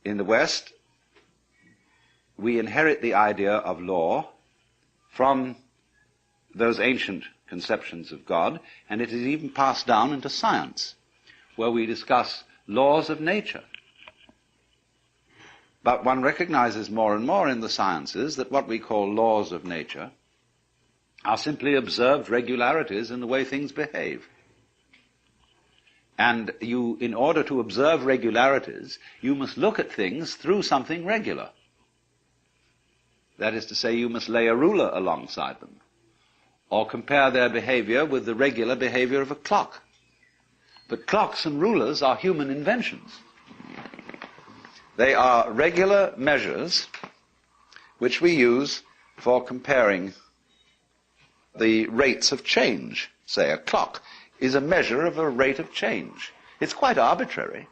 in the West, we inherit the idea of law from those ancient conceptions of God, and it is even passed down into science, where we discuss laws of nature. But one recognizes more and more in the sciences that what we call laws of nature are simply observed regularities in the way things behave. And you, in order to observe regularities, you must look at things through something regular. That is to say, you must lay a ruler alongside them, or compare their behavior with the regular behavior of a clock. But clocks and rulers are human inventions. They are regular measures which we use for comparing the rates of change. Say, a clock is a measure of a rate of change. It's quite arbitrary.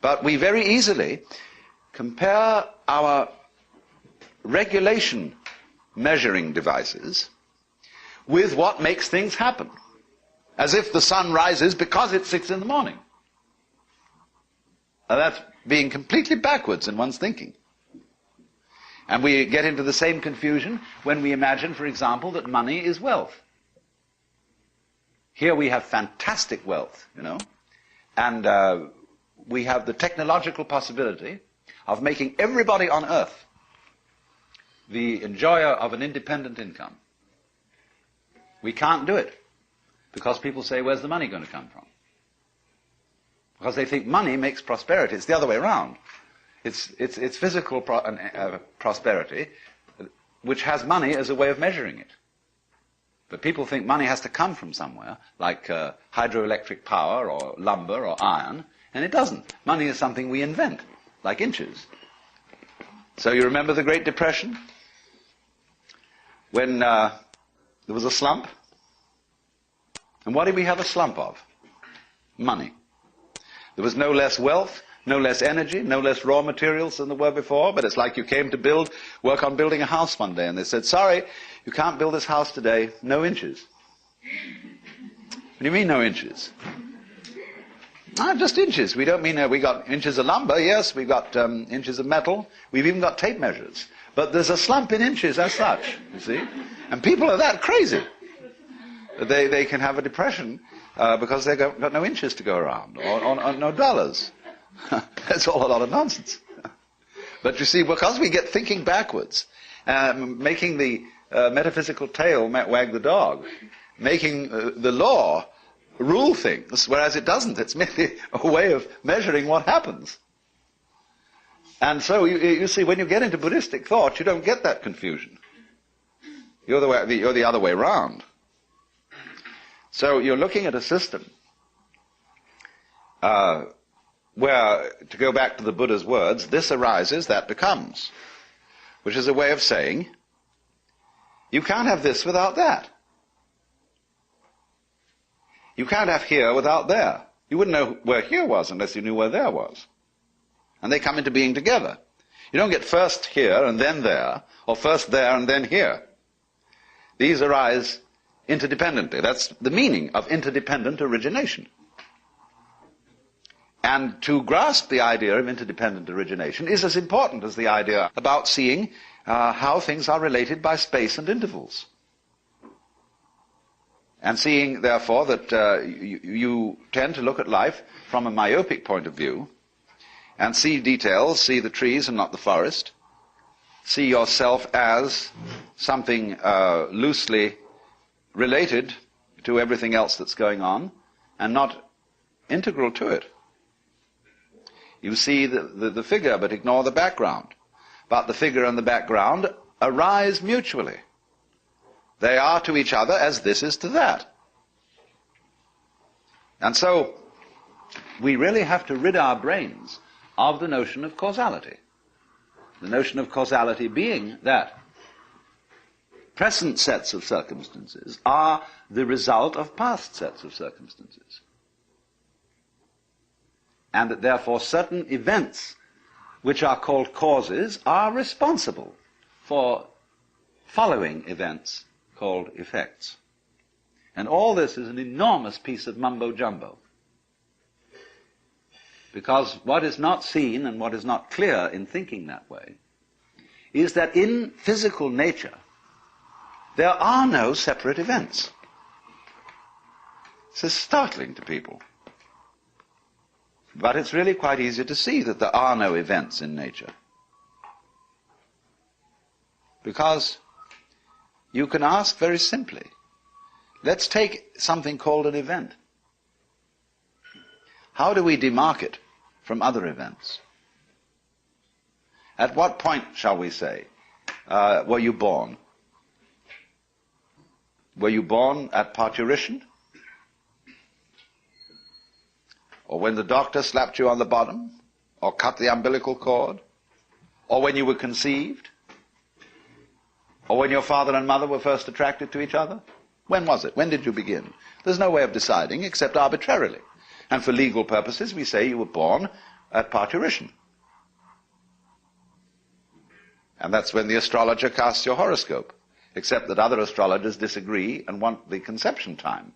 But we very easily compare our regulation measuring devices with what makes things happen, as if the sun rises because it's 6 in the morning. Now that's being completely backwards in one's thinking. And we get into the same confusion when we imagine, for example, that money is wealth. Here we have fantastic wealth, and we have the technological possibility of making everybody on earth the enjoyer of an independent income. We can't do it because people say, where's the money going to come from? Because they think money makes prosperity. It's the other way around. It's physical prosperity which has money as a way of measuring it. But people think money has to come from somewhere, like hydroelectric power or lumber or iron, and it doesn't. Money is something we invent, like inches. So you remember the Great Depression? When there was a slump? And what did we have a slump of? Money. There was no less wealth, no less energy, no less raw materials than there were before, but it's like you came to work on building a house one day, and they said, sorry, you can't build this house today, no inches. What do you mean, no inches? Just inches. We don't mean we got inches of lumber. Yes, we've got inches of metal. We've even got tape measures. But there's a slump in inches as such, you see. And people are that crazy. They can have a depression because they've got no inches to go around, or no dollars. That's all a lot of nonsense. But you see, because we get thinking backwards, making the metaphysical tail wag the dog, making the law rule things, whereas it doesn't. It's merely a way of measuring what happens. And so, you see, when you get into Buddhistic thought, you don't get that confusion. You're the other way around. So you're looking at a system where, to go back to the Buddha's words, this arises, that becomes, which is a way of saying, you can't have this without that. You can't have here without there. You wouldn't know where here was unless you knew where there was. And they come into being together. You don't get first here and then there, or first there and then here. These arise interdependently. That's the meaning of interdependent origination. And to grasp the idea of interdependent origination is as important as the idea about seeing how things are related by space and intervals. And seeing, therefore, that you tend to look at life from a myopic point of view, and see details, see the trees and not the forest, see yourself as something loosely related to everything else that's going on, and not integral to it. You see the figure, but ignore the background. But the figure and the background arise mutually. They are to each other as this is to that. And so, we really have to rid our brains of the notion of causality. The notion of causality being that present sets of circumstances are the result of past sets of circumstances. And that therefore certain events which are called causes are responsible for following events called effects. And all this is an enormous piece of mumbo-jumbo. Because what is not seen and what is not clear in thinking that way is that in physical nature there are no separate events. This is startling to people. But it's really quite easy to see that there are no events in nature. Because you can ask very simply, let's take something called an event. How do we demark it from other events? At what point, shall we say, were you born? Were you born at parturition? Or when the doctor slapped you on the bottom? Or cut the umbilical cord? Or when you were conceived? Or when your father and mother were first attracted to each other? When was it? When did you begin? There's no way of deciding except arbitrarily. And for legal purposes, we say you were born at parturition. And that's when the astrologer casts your horoscope, except that other astrologers disagree and want the conception time.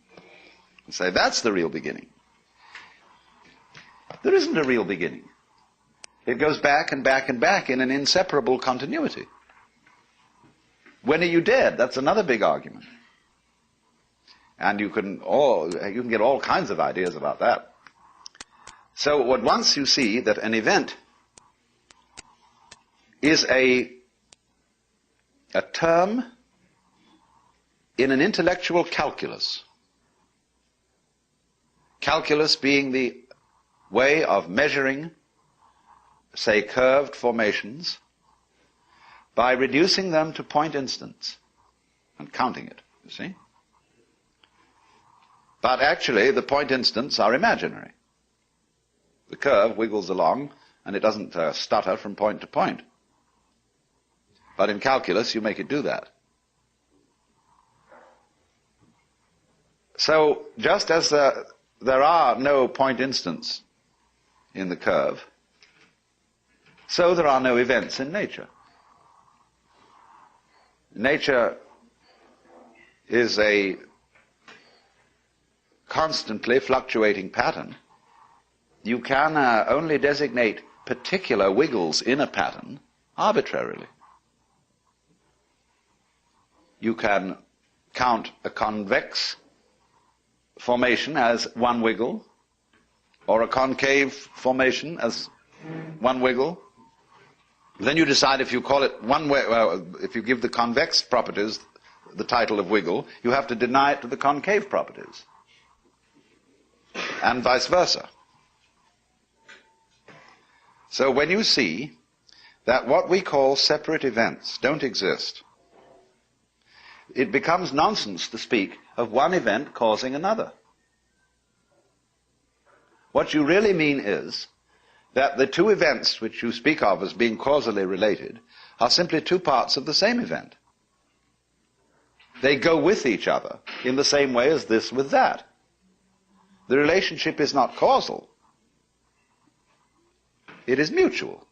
And say, that's the real beginning. There isn't a real beginning. It goes back and back and back in an inseparable continuity. When are you dead? That's another big argument. And you can get all kinds of ideas about that. So once you see that an event is a term in an intellectual calculus, calculus being the way of measuring, say, curved formations by reducing them to point instants and counting it, you see? But actually, the point instants are imaginary. The curve wiggles along, and it doesn't stutter from point to point. But in calculus, you make it do that. So, just as there are no point instants in the curve, so there are no events in nature. Nature is a constantly fluctuating pattern. You can only designate particular wiggles in a pattern arbitrarily. You can count a convex formation as one wiggle, or a concave formation as one wiggle. Then you decide if you call it one way, if you give the convex properties the title of wiggle, you have to deny it to the concave properties. And vice versa. So when you see that what we call separate events don't exist, it becomes nonsense to speak of one event causing another. What you really mean is that the two events which you speak of as being causally related are simply two parts of the same event. They go with each other in the same way as this with that. The relationship is not causal. It is mutual.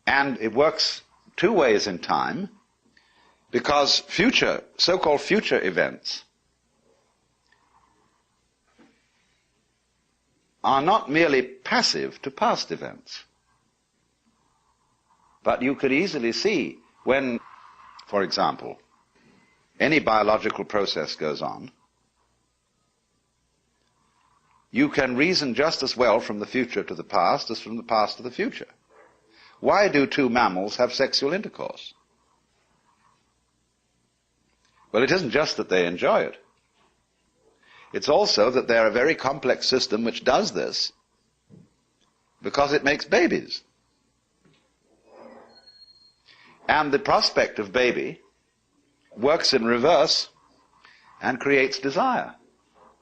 And it works two ways in time, because so-called future events are not merely passive to past events. But you could easily see when, for example, any biological process goes on, you can reason just as well from the future to the past as from the past to the future. Why do two mammals have sexual intercourse? Well, it isn't just that they enjoy it. It's also that they're a very complex system which does this because it makes babies. And the prospect of baby works in reverse and creates desire.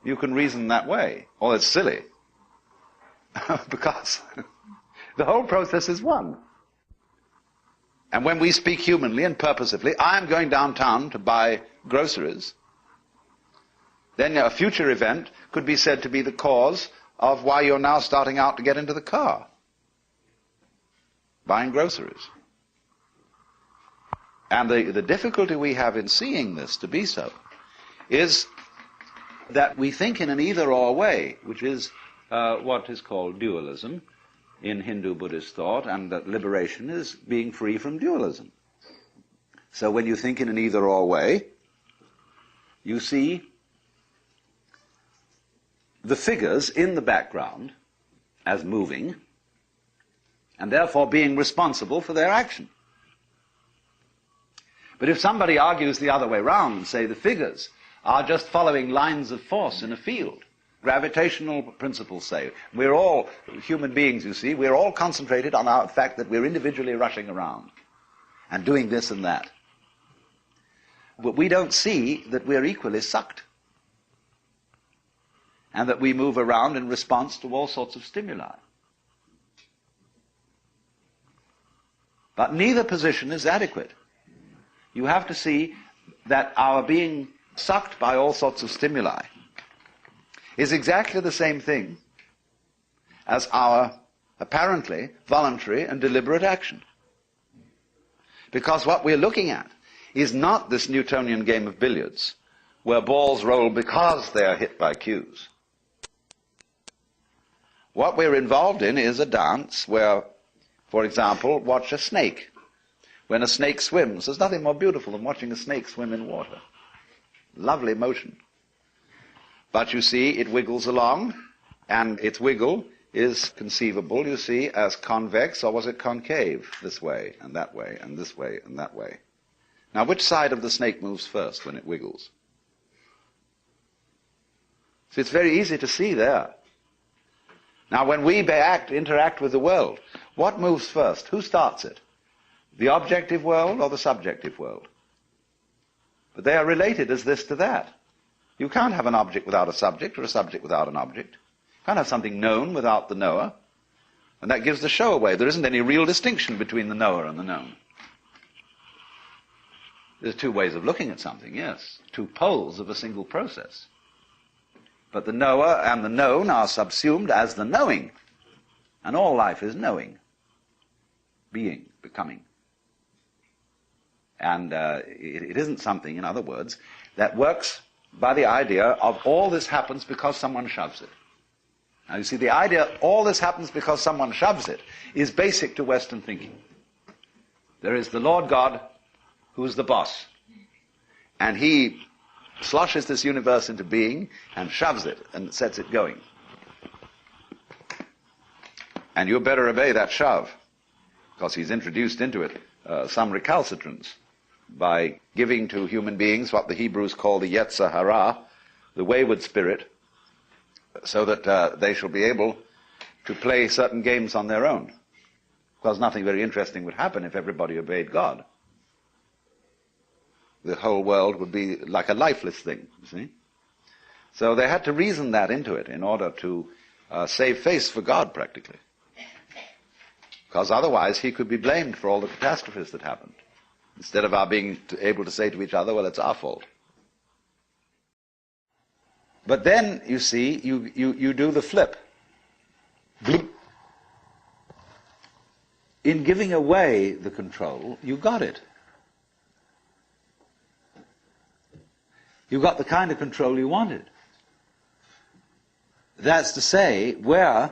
You can reason that way. Well, it's silly. Because the whole process is one. And when we speak humanly and purposively, I'm going downtown to buy groceries, then a future event could be said to be the cause of why you're now starting out to get into the car, buying groceries. And the difficulty we have in seeing this to be so is that we think in an either-or way, which is what is called dualism in Hindu Buddhist thought, and that liberation is being free from dualism. So when you think in an either-or way, you see the figures in the background as moving, and therefore being responsible for their action. But if somebody argues the other way round and say the figures are just following lines of force in a field, gravitational principles say, we're all human beings, you see, we're all concentrated on our fact that we're individually rushing around and doing this and that. But we don't see that we're equally sucked, and that we move around in response to all sorts of stimuli. But neither position is adequate. You have to see that our being sucked by all sorts of stimuli is exactly the same thing as our apparently voluntary and deliberate action. Because what we're looking at is not this Newtonian game of billiards, where balls roll because they are hit by cues. What we're involved in is a dance where, for example, watch a snake. When a snake swims, there's nothing more beautiful than watching a snake swim in water. Lovely motion. But you see, it wiggles along, and its wiggle is conceivable, you see, as convex, or was it concave? This way, and that way, and this way, and that way. Now, which side of the snake moves first when it wiggles? So it's very easy to see there. Now, when we interact with the world, what moves first? Who starts it? The objective world or the subjective world? But they are related as this to that. You can't have an object without a subject, or a subject without an object. You can't have something known without the knower. And that gives the show away. There isn't any real distinction between the knower and the known. There's two ways of looking at something, yes. Two poles of a single process. But the knower and the known are subsumed as the knowing. And all life is knowing. Being, becoming. And it isn't something, in other words, that works by the idea of all this happens because someone shoves it. Now you see, the idea all this happens because someone shoves it is basic to Western thinking. There is the Lord God who's the boss. And he sloshes this universe into being and shoves it and sets it going. And you better obey that shove, because he's introduced into it some recalcitrance by giving to human beings what the Hebrews call the Yetzer Hara, the wayward spirit, so that they shall be able to play certain games on their own. Because nothing very interesting would happen if everybody obeyed God. The whole world would be like a lifeless thing, you see. So they had to reason that into it in order to save face for God, practically. Because otherwise he could be blamed for all the catastrophes that happened, instead of our being able to say to each other, well, it's our fault. But then, you see, you do the flip. Bloop. In giving away the control, you got it. You got the kind of control you wanted. That's to say, where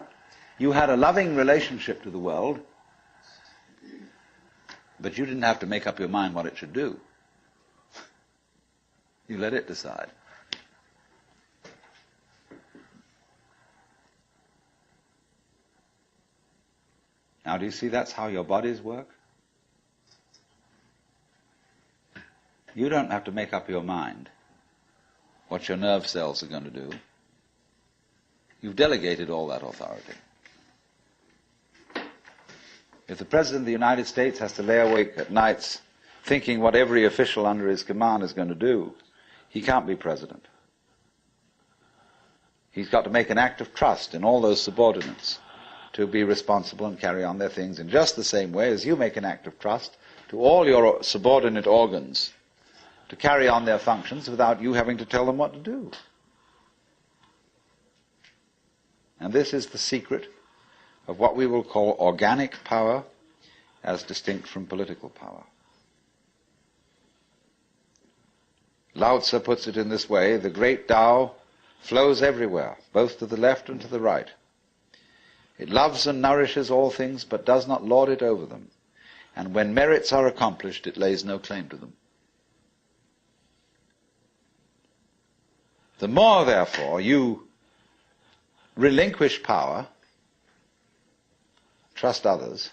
you had a loving relationship to the world, but you didn't have to make up your mind what it should do. You let it decide. Now, do you see that's how your bodies work? You don't have to make up your mind what your nerve cells are going to do. You've delegated all that authority. If the President of the United States has to lay awake at nights thinking what every official under his command is going to do, he can't be president. He's got to make an act of trust in all those subordinates to be responsible and carry on their things in just the same way as you make an act of trust to all your subordinate organs to carry on their functions without you having to tell them what to do. And this is the secret of what we will call organic power as distinct from political power. Lao Tzu puts it in this way: the great Tao flows everywhere, both to the left and to the right. It loves and nourishes all things, but does not lord it over them. And when merits are accomplished, it lays no claim to them. The more, therefore, you relinquish power, trust others,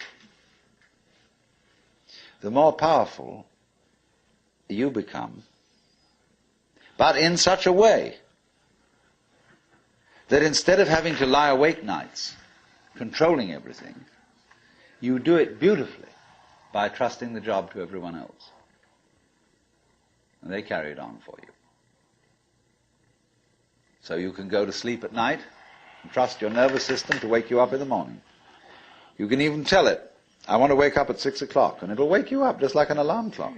the more powerful you become, but in such a way that instead of having to lie awake nights controlling everything, you do it beautifully by trusting the job to everyone else. And they carry it on for you. So you can go to sleep at night and trust your nervous system to wake you up in the morning. You can even tell it, I want to wake up at 6 o'clock, and it'll wake you up just like an alarm clock.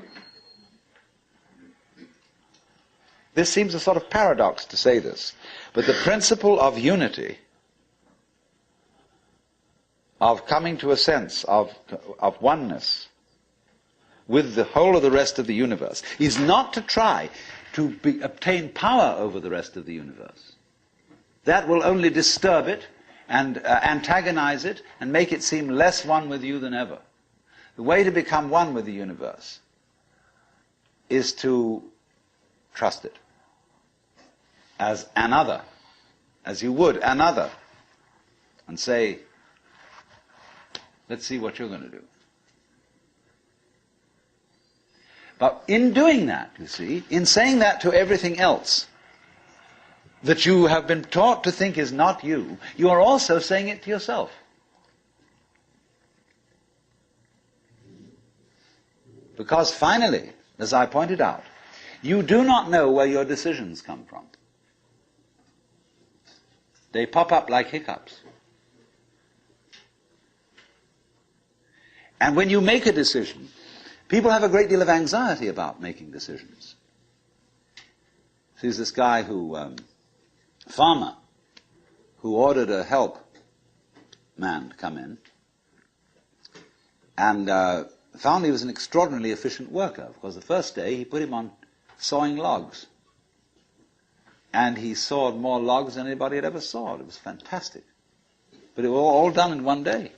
This seems a sort of paradox to say this, but the principle of unity, of coming to a sense of oneness with the whole of the rest of the universe, is not to try to obtain power over the rest of the universe. That will only disturb it and antagonize it and make it seem less one with you than ever. The way to become one with the universe is to trust it as another, as you would another, and say, let's see what you're going to do. But in doing that, you see, in saying that to everything else that you have been taught to think is not you, you are also saying it to yourself. Because finally, as I pointed out, you do not know where your decisions come from. They pop up like hiccups. And when you make a decision, people have a great deal of anxiety about making decisions. There's this guy farmer, who ordered a help man to come in, and found he was an extraordinarily efficient worker, because the first day he put him on sawing logs. And he sawed more logs than anybody had ever sawed. It was fantastic. But it was all done in one day.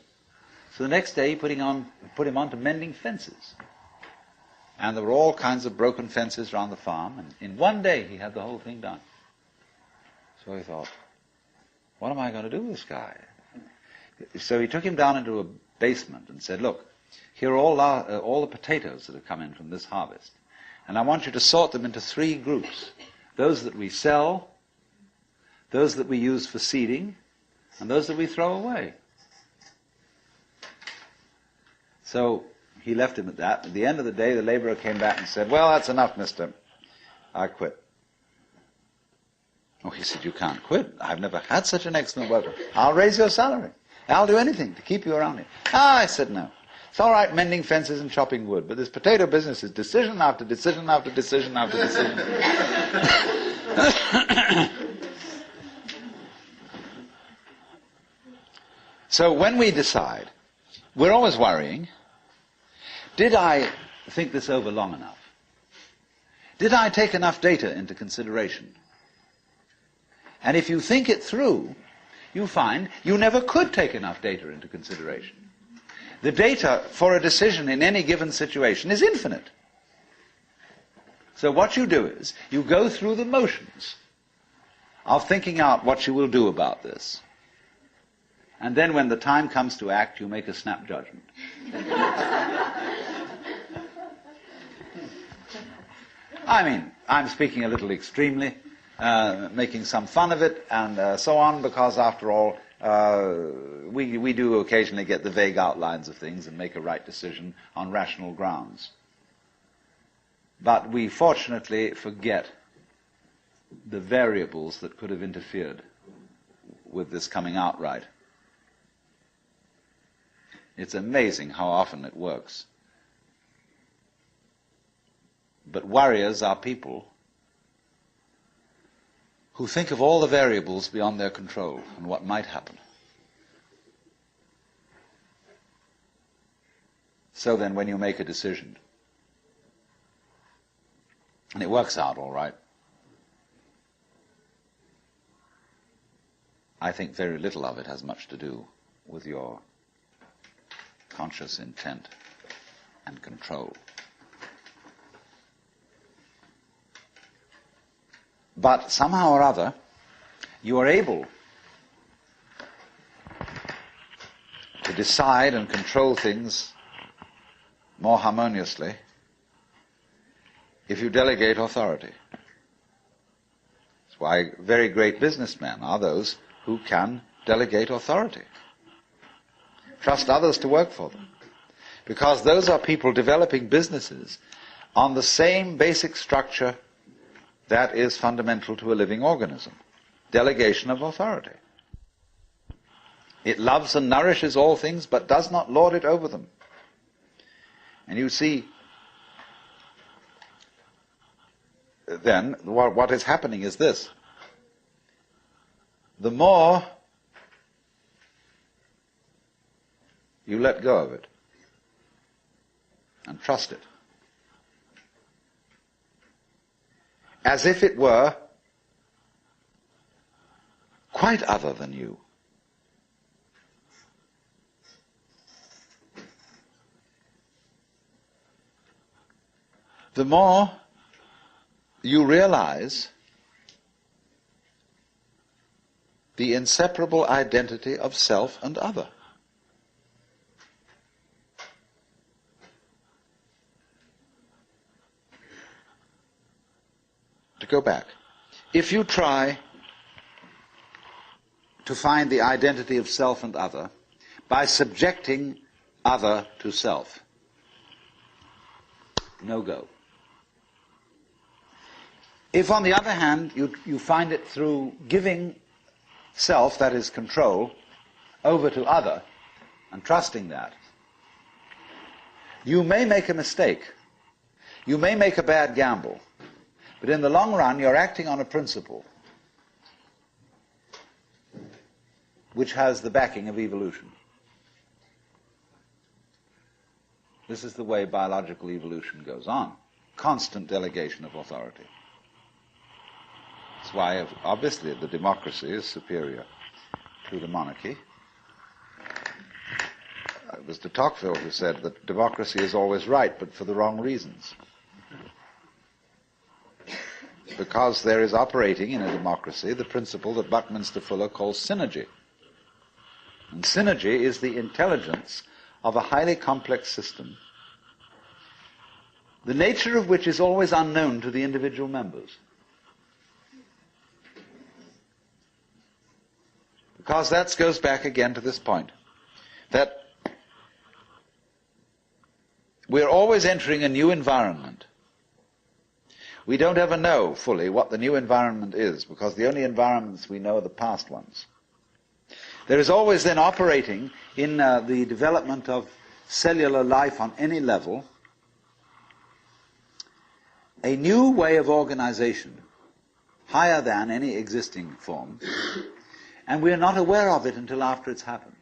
So the next day he put him on to mending fences. And there were all kinds of broken fences around the farm, and in one day he had the whole thing done. So he thought, what am I going to do with this guy? So he took him down into a basement and said, look, here are all the potatoes that have come in from this harvest. And I want you to sort them into 3 groups. Those that we sell, those that we use for seeding, and those that we throw away. So he left him at that. At the end of the day, the laborer came back and said, well, that's enough, mister. I quit. Oh, he said, you can't quit. I've never had such an excellent worker. I'll raise your salary. I'll do anything to keep you around here. I said, no. It's all right mending fences and chopping wood, but this potato business is decision after decision after decision after decision. So when we decide, we're always worrying, did I think this over long enough? Did I take enough data into consideration? And if you think it through, you find you never could take enough data into consideration. The data for a decision in any given situation is infinite. So what you do is, you go through the motions of thinking out what you will do about this. And then when the time comes to act, you make a snap judgment. I mean, I'm speaking a little extremely, making some fun of it, and so on, because after all, we do occasionally get the vague outlines of things and make a right decision on rational grounds. But we fortunately forget the variables that could have interfered with this coming out right. It's amazing how often it works. But warriors are people who think of all the variables beyond their control and what might happen. So then when you make a decision, and it works out all right, I think very little of it has much to do with your conscious intent and control. But somehow or other, you are able to decide and control things more harmoniously if you delegate authority. That's why very great businessmen are those who can delegate authority. Trust others to work for them. Because those are people developing businesses on the same basic structure that is fundamental to a living organism. Delegation of authority. It loves and nourishes all things, but does not lord it over them. And you see, then, what is happening is this. The more you let go of it and trust it, as if it were quite other than you, the more you realize the inseparable identity of self and other. To go back, if you try to find the identity of self and other by subjecting other to self, no go. If, on the other hand, you find it through giving self, that is control, over to other, and trusting that, you may make a mistake. You may make a bad gamble. But in the long run, you're acting on a principle which has the backing of evolution. This is the way biological evolution goes on. Constant delegation of authority. That's why, obviously, the democracy is superior to the monarchy. It was de Tocqueville who said that democracy is always right, but for the wrong reasons. Because there is operating in a democracy the principle that Buckminster Fuller calls synergy. And synergy is the intelligence of a highly complex system, the nature of which is always unknown to the individual members. Because that goes back again to this point, that we're always entering a new environment. We don't ever know fully what the new environment is, because the only environments we know are the past ones. There is always then operating in the development of cellular life on any level a new way of organization, higher than any existing form, and we are not aware of it until after it's happened.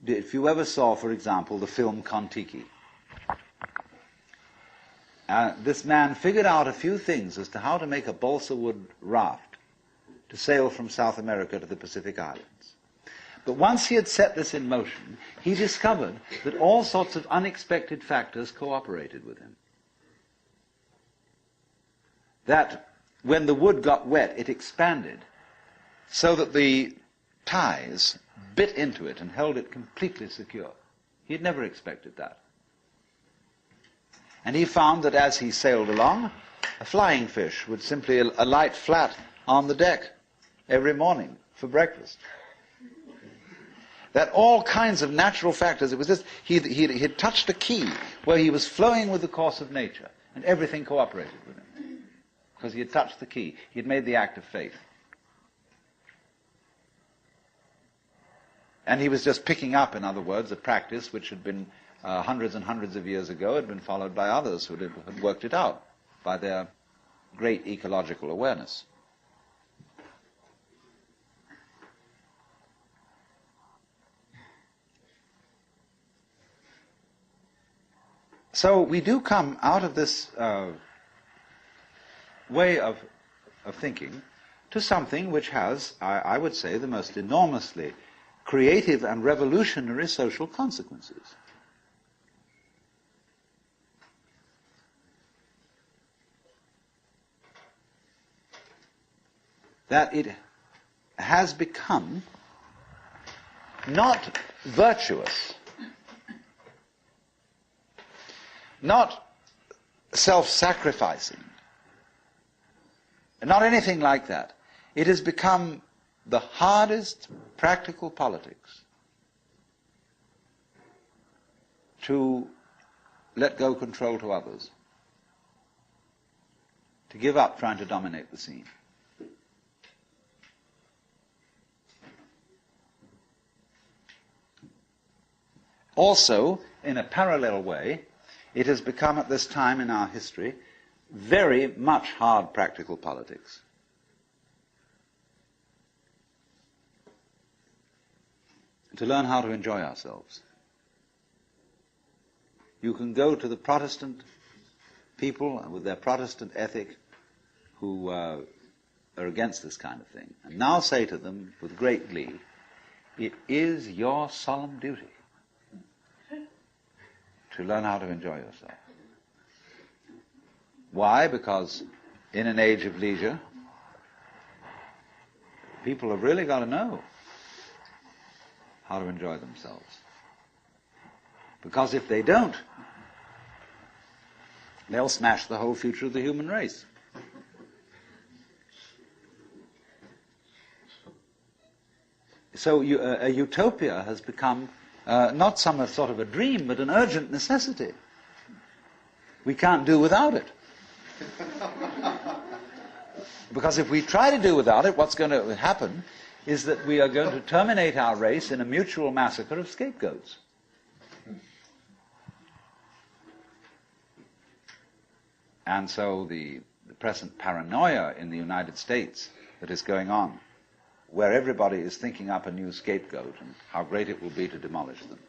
If you ever saw, for example, the film Kon-Tiki, this man figured out a few things as to how to make a balsa wood raft to sail from South America to the Pacific Islands. But once he had set this in motion, he discovered that all sorts of unexpected factors cooperated with him. That when the wood got wet, it expanded so that the ties bit into it and held it completely secure. He had never expected that. And he found that as he sailed along, a flying fish would simply alight flat on the deck every morning for breakfast. That all kinds of natural factors, it was just, he had touched a key where he was flowing with the course of nature, and everything cooperated with him. Because he had touched the key. He had made the act of faith. And he was just picking up, in other words, a practice which had been hundreds and hundreds of years ago, had been followed by others who had worked it out by their great ecological awareness. So we do come out of this way of thinking to something which has, I would say, the most enormously creative and revolutionary social consequences. That it has become not virtuous, not self-sacrificing, not anything like that. It has become the hardest practical politics to let go control to others, to give up trying to dominate the scene. Also, in a parallel way, it has become at this time in our history very much hard practical politics. To learn how to enjoy ourselves. You can go to the Protestant people with their Protestant ethic who are against this kind of thing, and now say to them with great glee, it is your solemn duty to learn how to enjoy yourself. Why? Because in an age of leisure, people have really got to know how to enjoy themselves. Because if they don't, they'll smash the whole future of the human race. So a utopia has become not some sort of a dream, but an urgent necessity. We can't do without it. Because if we try to do without it, what's going to happen is that we are going to terminate our race in a mutual massacre of scapegoats. And so the present paranoia in the United States that is going on, where everybody is thinking up a new scapegoat and how great it will be to demolish them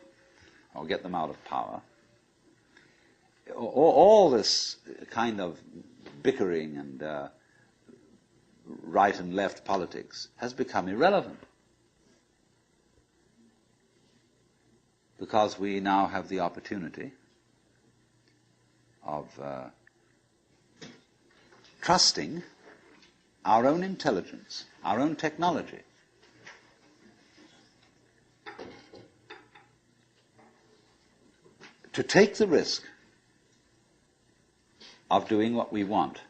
or get them out of power. All this kind of bickering and right and left politics has become irrelevant because we now have the opportunity of trusting our own intelligence, our own technology. To take the risk of doing what we want,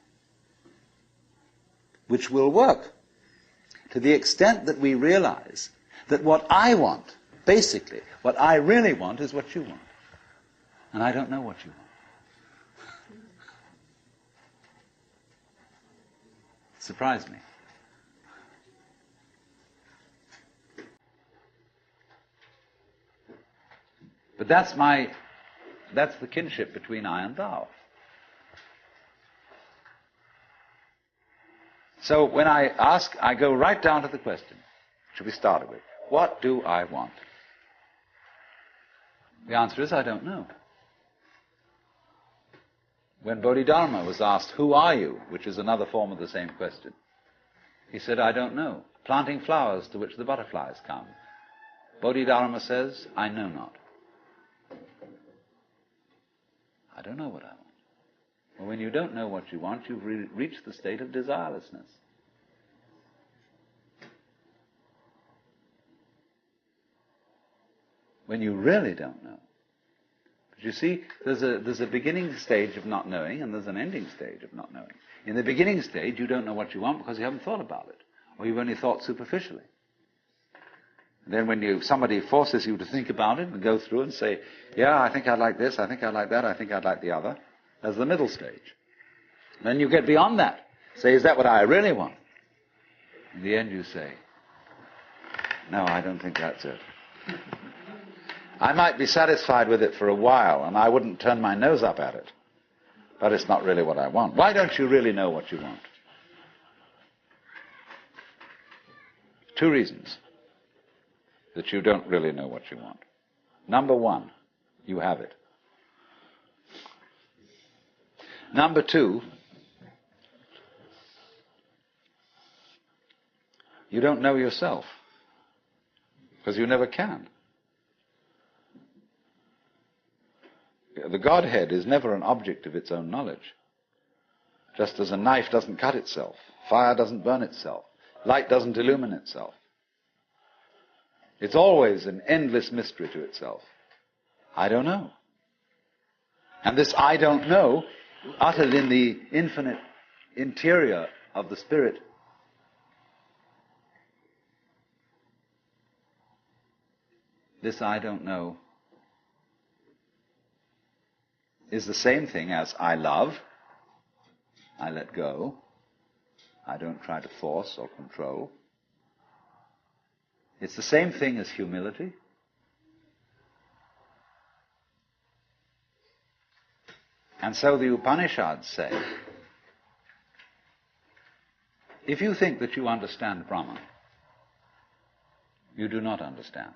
which will work to the extent that we realize that what I want, basically, what I really want is what you want. And I don't know what you want. Surprised me. But that's the kinship between I and thou. So when I ask, I go right down to the question, which we started with. What do I want? The answer is, I don't know. When Bodhidharma was asked, who are you? Which is another form of the same question. He said, I don't know. Planting flowers to which the butterflies come. Bodhidharma says, I know not. I don't know what I want. Well, when you don't know what you want, you've reached the state of desirelessness. When you really don't know. But you see, there's a beginning stage of not knowing, and there's an ending stage of not knowing. In the beginning stage, you don't know what you want because you haven't thought about it, or you've only thought superficially. And then when somebody forces you to think about it and go through and say, yeah, I think I'd like this, I think I'd like that, I think I'd like the other, there's the middle stage. Then you get beyond that. Say, is that what I really want? In the end you say, no, I don't think that's it. I might be satisfied with it for a while, and I wouldn't turn my nose up at it. But it's not really what I want. Why don't you really know what you want? 2 reasons that you don't really know what you want. Number 1, you have it. Number 2, you don't know yourself, because you never can. The Godhead is never an object of its own knowledge. Just as a knife doesn't cut itself, fire doesn't burn itself, light doesn't illumine itself. It's always an endless mystery to itself. I don't know. And this I don't know, uttered in the infinite interior of the Spirit, this I don't know is the same thing as I love, I let go, I don't try to force or control. It's the same thing as humility. And so the Upanishads say, if you think that you understand Brahman, you do not understand,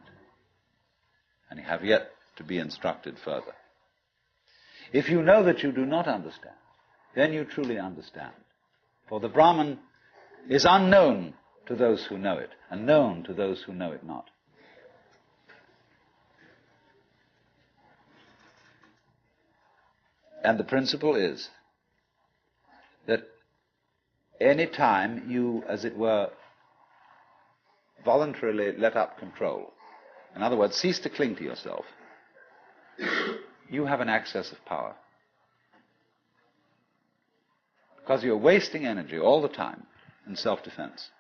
and you have yet to be instructed further. If you know that you do not understand, then you truly understand. For the Brahman is unknown to those who know it, and known to those who know it not. And the principle is that any time you, as it were, voluntarily let up control, in other words, cease to cling to yourself, you have an access of power. Because you're wasting energy all the time in self-defense,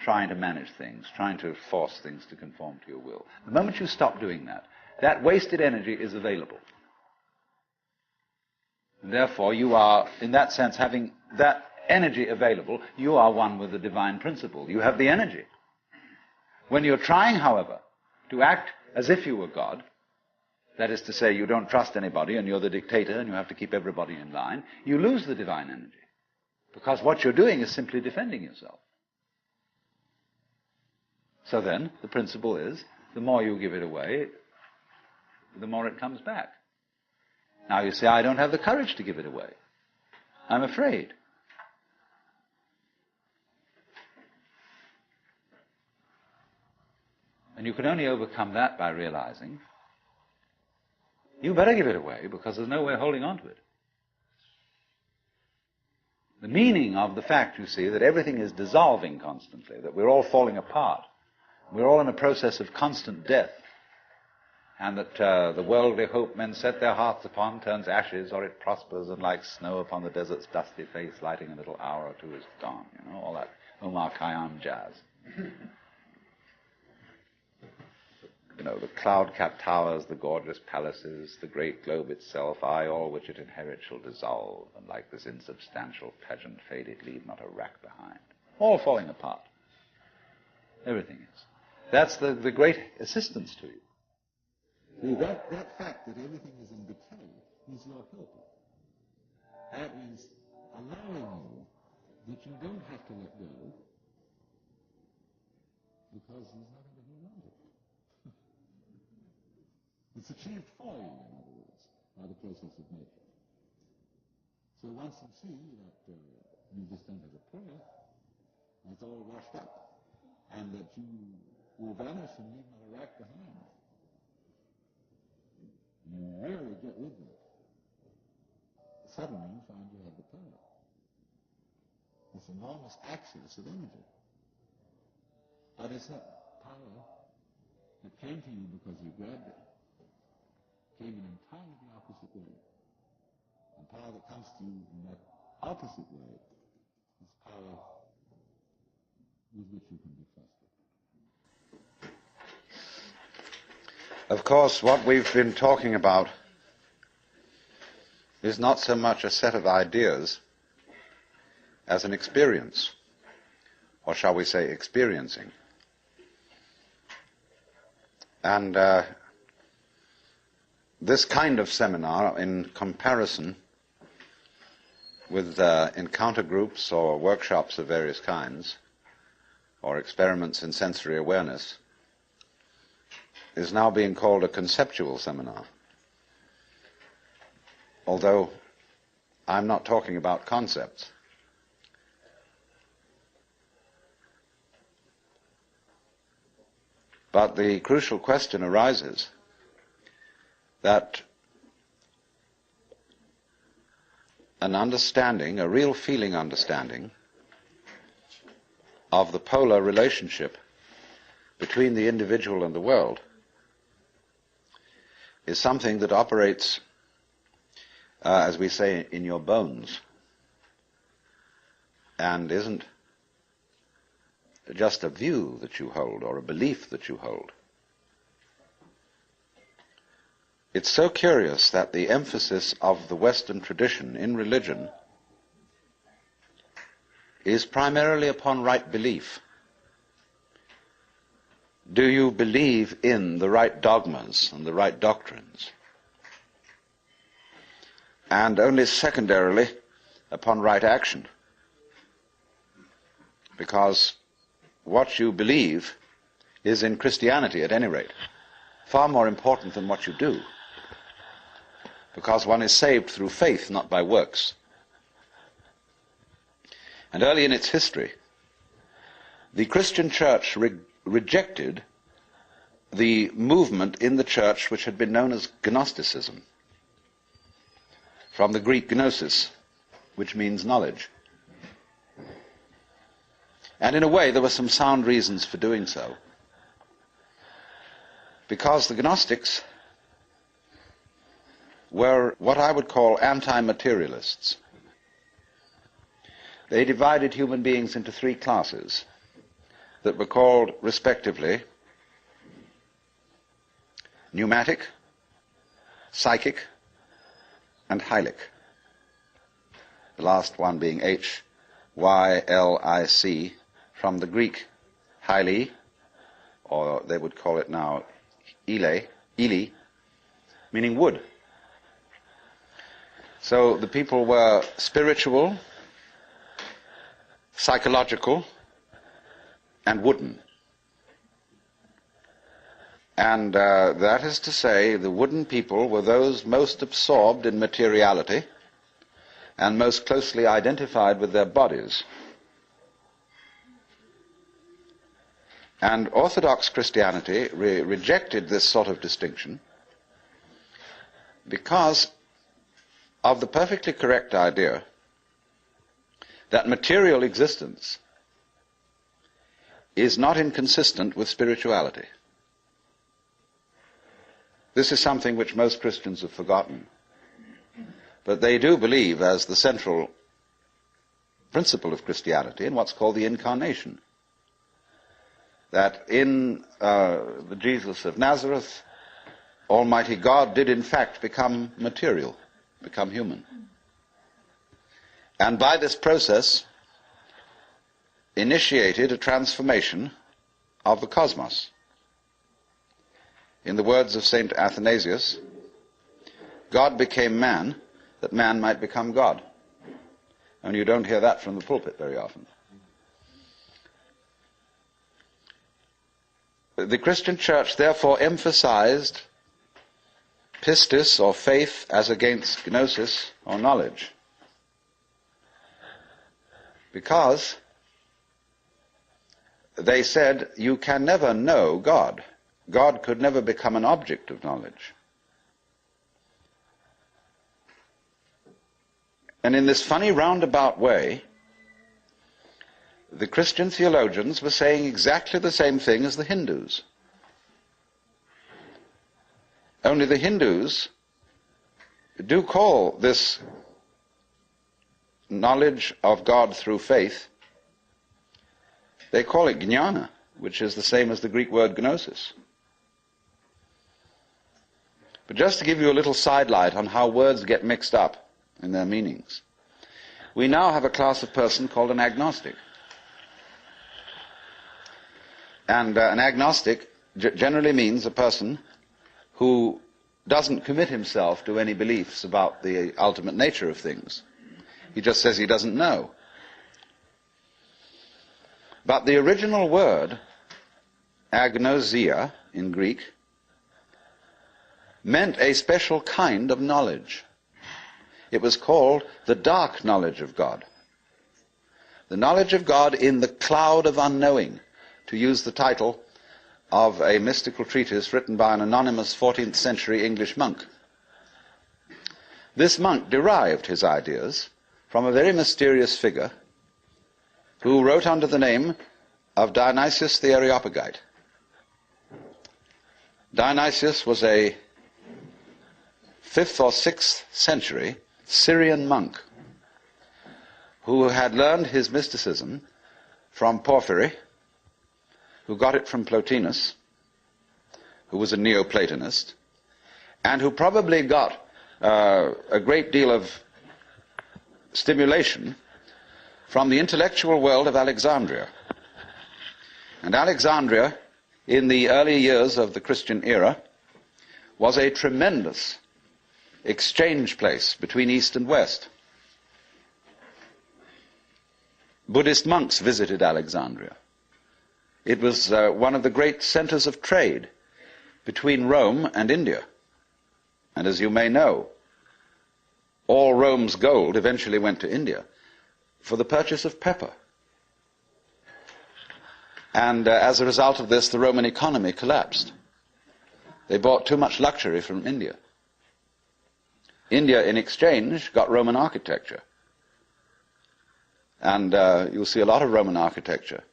trying to manage things, trying to force things to conform to your will. The moment you stop doing that, that wasted energy is available. And therefore, you are, in that sense, having that energy available, you are one with the divine principle. You have the energy. When you're trying, however, to act as if you were God, that is to say, you don't trust anybody and you're the dictator and you have to keep everybody in line, you lose the divine energy. Because what you're doing is simply defending yourself. So then, the principle is, the more you give it away, the more it comes back. Now you say, I don't have the courage to give it away. I'm afraid. And you can only overcome that by realizing you better give it away because there's no way of holding on to it. The meaning of the fact, you see, that everything is dissolving constantly, that we're all falling apart, we're all in a process of constant death, and that the worldly hope men set their hearts upon turns ashes, or it prospers, and like snow upon the desert's dusty face, lighting a little hour or two is gone. You know, all that Omar Khayyam jazz. You know, the cloud-capped towers, the gorgeous palaces, the great globe itself, I, all which it inherits, shall dissolve, and like this insubstantial pageant faded, leave not a rack behind. All falling apart. Everything is. That's the great assistance to you. See, that fact that everything is in decay is your help. That is allowing you that you don't have to let go because there's nothing to hold on to. It's achieved for you, in other words, by the process of nature. So once you see that you just don't have a prayer, it's all washed up, and that you will vanish and leave not a rack behind, you really get with it. Suddenly you find you have the power. This enormous access of energy. But it's not power that came to you because you grabbed it. Came in entirely the opposite way. And power that comes to you in that opposite way is power with which you can be trusted. Of course, what we've been talking about is not so much a set of ideas as an experience, or shall we say experiencing. And this kind of seminar, in comparison with encounter groups or workshops of various kinds, or experiments in sensory awareness, is now being called a conceptual seminar. Although I'm not talking about concepts. But the crucial question arises that an understanding, a real feeling understanding, of the polar relationship between the individual and the world is something that operates, as we say, in your bones, and isn't just a view that you hold or a belief that you hold. It's so curious that the emphasis of the Western tradition in religion is primarily upon right belief. Do you believe in the right dogmas and the right doctrines? And only secondarily upon right action. Because what you believe is, in Christianity at any rate, far more important than what you do. Because one is saved through faith, not by works. And early in its history, the Christian church rejected the movement in the church which had been known as Gnosticism, from the Greek gnosis, which means knowledge. And in a way, there were some sound reasons for doing so. Because the Gnostics were what I would call anti-materialists. They divided human beings into three classes that were called, respectively, pneumatic, psychic, and hylic. The last one being H-Y-L-I-C, from the Greek hyli, or they would call it now ile, meaning wood. So the people were spiritual, psychological, and wooden. And that is to say, the wooden people were those most absorbed in materiality and most closely identified with their bodies. And Orthodox Christianity rejected this sort of distinction because of the perfectly correct idea that material existence is not inconsistent with spirituality. This is something which most Christians have forgotten. But they do believe, as the central principle of Christianity, in what's called the incarnation. That in the Jesus of Nazareth, Almighty God did in fact become material, become human. And by this process initiated a transformation of the cosmos. In the words of St. Athanasius, God became man that man might become God. And you don't hear that from the pulpit very often. The Christian church therefore emphasized pistis, or faith, as against gnosis, or knowledge. Because they said you can never know God. God could never become an object of knowledge. And in this funny roundabout way, the Christian theologians were saying exactly the same thing as the Hindus. Only the Hindus do call this knowledge of God through faith, they call it jnana, which is the same as the Greek word gnosis. But just to give you a little sidelight on how words get mixed up in their meanings, we now have a class of person called an agnostic. And an agnostic generally means a person who doesn't commit himself to any beliefs about the ultimate nature of things. He just says he doesn't know. But the original word, agnosia in Greek, meant a special kind of knowledge. It was called the dark knowledge of God. The knowledge of God in the cloud of unknowing, to use the title of a mystical treatise written by an anonymous 14th century English monk. This monk derived his ideas from a very mysterious figure who wrote under the name of Dionysius the Areopagite. Dionysius was a 5th or 6th century Syrian monk who had learned his mysticism from Porphyry, who got it from Plotinus, who was a Neoplatonist, and who probably got a great deal of stimulation from the intellectual world of Alexandria. And Alexandria, in the early years of the Christian era, was a tremendous exchange place between East and West. Buddhist monks visited Alexandria. It was one of the great centers of trade between Rome and India. And as you may know, all Rome's gold eventually went to India for the purchase of pepper. And as a result of this, the Roman economy collapsed. They bought too much luxury from India. India, in exchange, got Roman architecture. And you'll see a lot of Roman architecture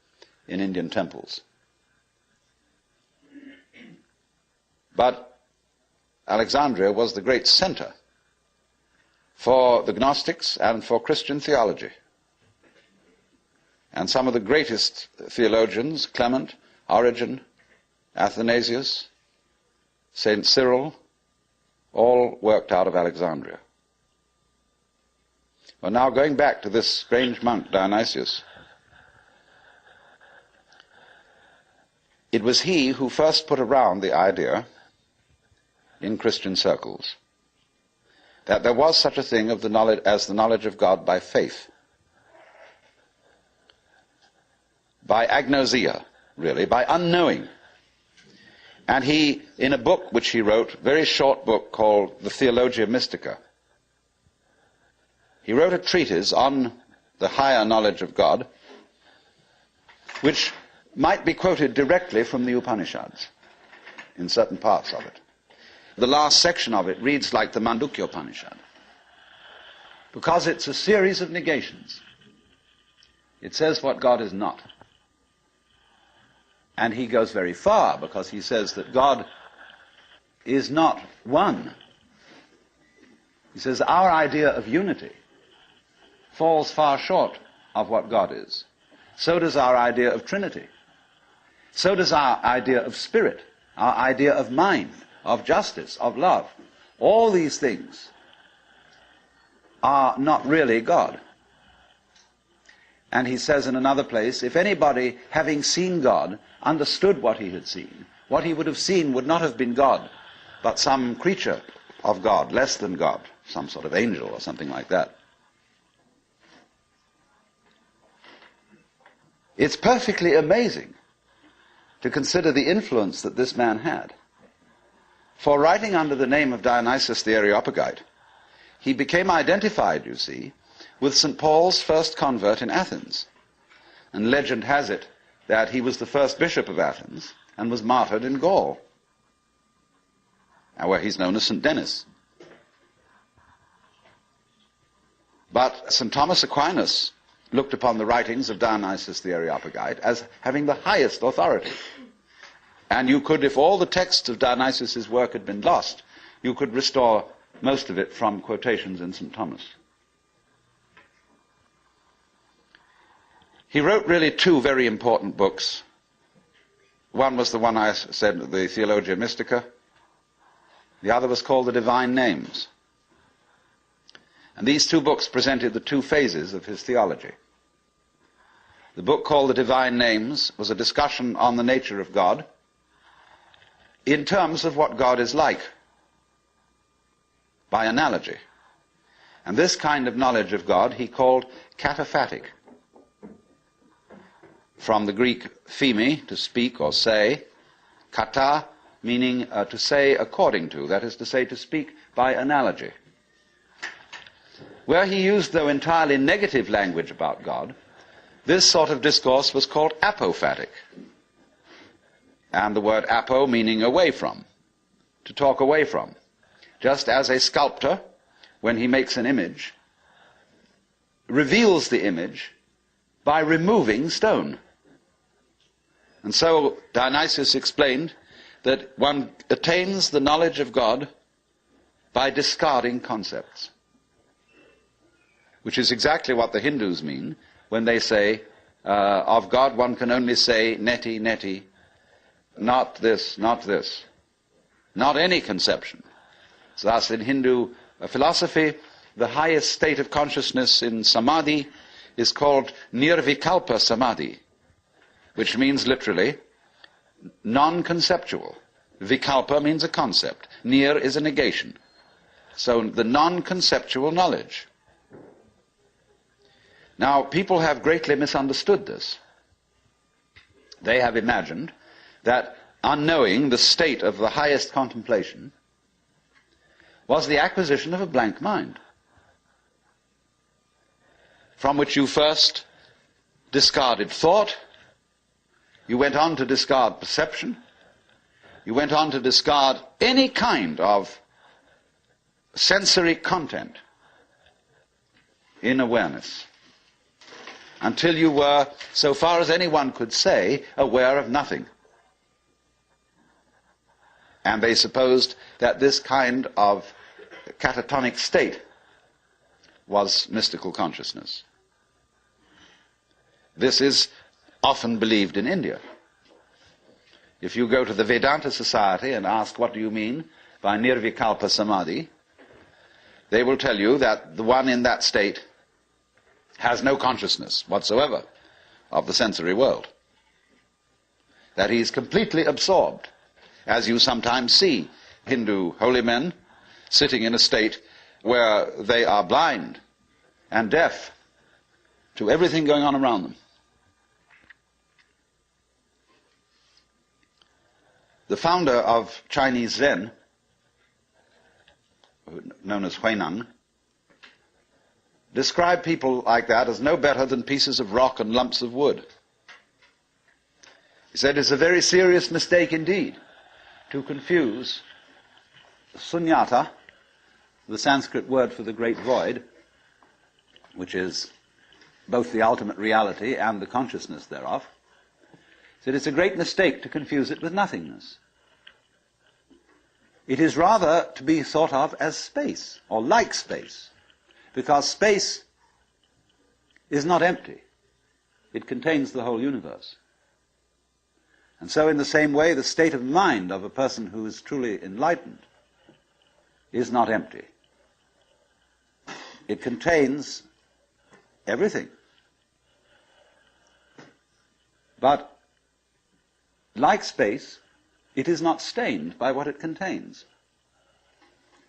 in Indian temples. But Alexandria was the great center for the Gnostics and for Christian theology. And some of the greatest theologians, Clement, Origen, Athanasius, St. Cyril, all worked out of Alexandria. Well, now going back to this strange monk, Dionysius, it was he who first put around the idea in Christian circles that there was such a thing of the knowledge, as the knowledge of God by faith, by agnosia, really, by unknowing. And he, in a book which he wrote, a very short book called the Theologia Mystica, he wrote a treatise on the higher knowledge of God, which might be quoted directly from the Upanishads, in certain parts of it. The last section of it reads like the Mandukya Upanishad, because it's a series of negations. It says what God is not. And he goes very far, because he says that God is not one. He says our idea of unity falls far short of what God is. So does our idea of Trinity. So does our idea of spirit, our idea of mind, of justice, of love. All these things are not really God. And he says in another place, if anybody, having seen God, understood what he had seen, what he would have seen would not have been God, but some creature of God, less than God, some sort of angel or something like that. It's perfectly amazing to consider the influence that this man had. For writing under the name of Dionysius the Areopagite, he became identified, you see, with St. Paul's first convert in Athens. And legend has it that he was the first bishop of Athens and was martyred in Gaul, where he's known as St. Denis. But St. Thomas Aquinas looked upon the writings of Dionysius the Areopagite as having the highest authority. And you could, if all the texts of Dionysius's work had been lost, you could restore most of it from quotations in St. Thomas. He wrote really two very important books. One was the one I said, the Theologia Mystica. The other was called the Divine Names. And these two books presented the two phases of his theology. The book called the Divine Names was a discussion on the nature of God in terms of what God is like, by analogy. And this kind of knowledge of God he called kataphatic, from the Greek pheme, to speak or say, kata, meaning to say according to, that is to say, to speak by analogy. Where he used, though, entirely negative language about God, this sort of discourse was called apophatic. and the word apo meaning away from, to talk away from. Just as a sculptor, when he makes an image, reveals the image by removing stone. And so Dionysius explained that one attains the knowledge of God by discarding concepts, which is exactly what the Hindus mean when they say, of God one can only say neti, neti, not this, not this, not any conception. So thus in Hindu philosophy, the highest state of consciousness in samadhi is called nirvikalpa samadhi, which means literally non-conceptual. Vikalpa means a concept. Nir is a negation. So the non-conceptual knowledge. Now, people have greatly misunderstood this. They have imagined that unknowing the state of the highest contemplation was the acquisition of a blank mind, from which you first discarded thought, you went on to discard perception, you went on to discard any kind of sensory content in awareness, until you were, so far as anyone could say, aware of nothing. And they supposed that this kind of catatonic state was mystical consciousness. This is often believed in India. If you go to the Vedanta Society and ask, what do you mean by nirvikalpa samadhi, they will tell you that the one in that state has no consciousness whatsoever of the sensory world. That he is completely absorbed, as you sometimes see Hindu holy men sitting in a state where they are blind and deaf to everything going on around them. The founder of Chinese Zen, known as Huineng, described people like that as no better than pieces of rock and lumps of wood. He said it's a very serious mistake indeed to confuse sunyata, the Sanskrit word for the great void, which is both the ultimate reality and the consciousness thereof. He said it's a great mistake to confuse it with nothingness. It is rather to be thought of as space, or like space, because space is not empty. It contains the whole universe. And so in the same way, the state of mind of a person who is truly enlightened is not empty. It contains everything. But like space, it is not stained by what it contains.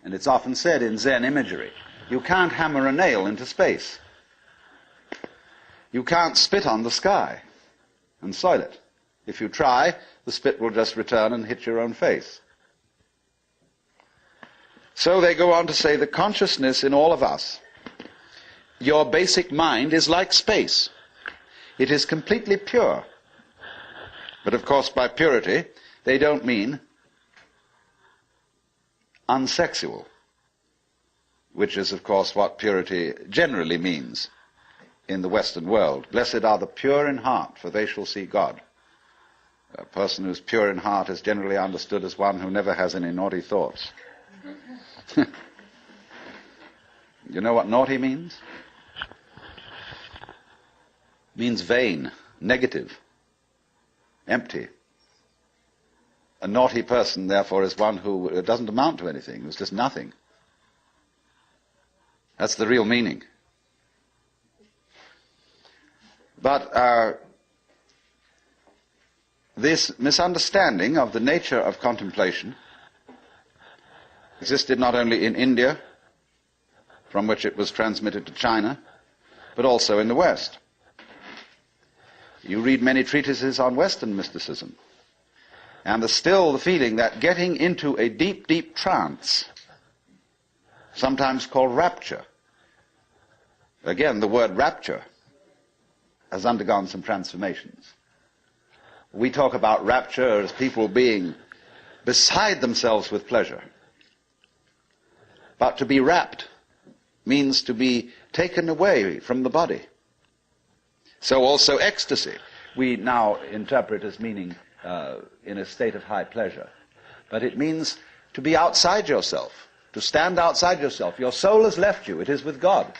And it's often said in Zen imagery, you can't hammer a nail into space. You can't spit on the sky and soil it. If you try, the spit will just return and hit your own face. So they go on to say the consciousness in all of us, your basic mind is like space. It is completely pure. But of course by purity, they don't mean unsexual, which is of course what purity generally means in the Western world. Blessed are the pure in heart, for they shall see God. A person who's pure in heart is generally understood as one who never has any naughty thoughts. You know what naughty means? It means vain, negative, empty. A naughty person, therefore, is one who doesn't amount to anything, who's just nothing. That's the real meaning. But this misunderstanding of the nature of contemplation existed not only in India, from which it was transmitted to China, but also in the West. You read many treatises on Western mysticism, and there's still the feeling that getting into a deep, deep trance, sometimes called rapture, again, the word rapture has undergone some transformations. We talk about rapture as people being beside themselves with pleasure. But to be rapt means to be taken away from the body. So also ecstasy we now interpret as meaning in a state of high pleasure. But it means to be outside yourself, to stand outside yourself. Your soul has left you, it is with God.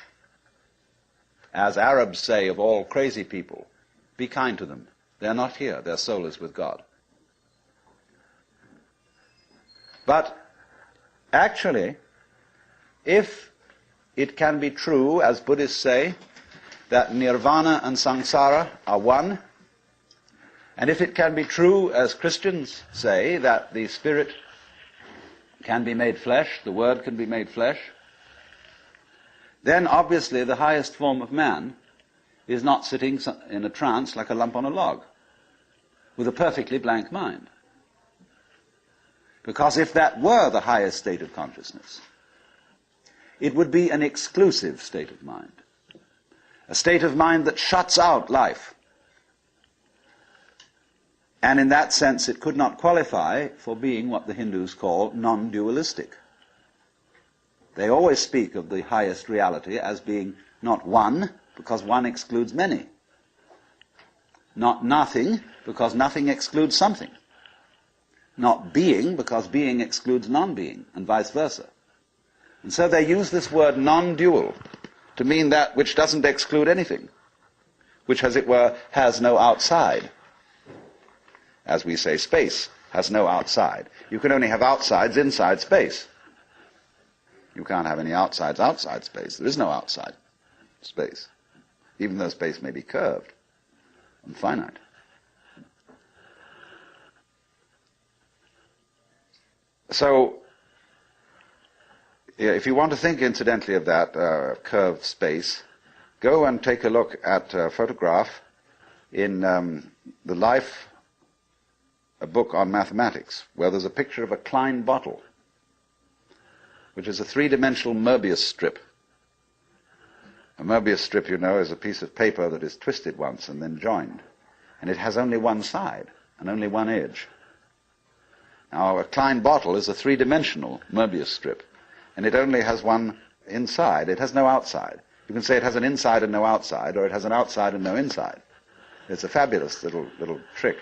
As Arabs say of all crazy people, be kind to them. They're not here, their soul is with God. But actually, if it can be true, as Buddhists say, that nirvana and samsara are one, and if it can be true, as Christians say, that the spirit can be made flesh, the word can be made flesh, then obviously the highest form of man is not sitting in a trance like a lump on a log, with a perfectly blank mind. Because if that were the highest state of consciousness, it would be an exclusive state of mind, a state of mind that shuts out life. And in that sense, it could not qualify for being what the Hindus call non-dualistic. They always speak of the highest reality as being not one, because one excludes many. Not nothing, because nothing excludes something. Not being, because being excludes non-being, and vice versa. And so they use this word non-dual to mean that which doesn't exclude anything, which, as it were, has no outside. As we say, space has no outside. You can only have outsides inside space. You can't have any outsides outside space. There is no outside space, even though space may be curved and finite. So, if you want to think, incidentally, of that curved space, go and take a look at a photograph in the Life, a book on mathematics, where there's a picture of a Klein bottle, which is a three-dimensional Möbius strip. A Möbius strip, you know, is a piece of paper that is twisted once and then joined. And it has only one side and only one edge. Now, a Klein bottle is a three-dimensional Möbius strip, and it only has one inside. It has no outside. You can say it has an inside and no outside, or it has an outside and no inside. It's a fabulous little trick.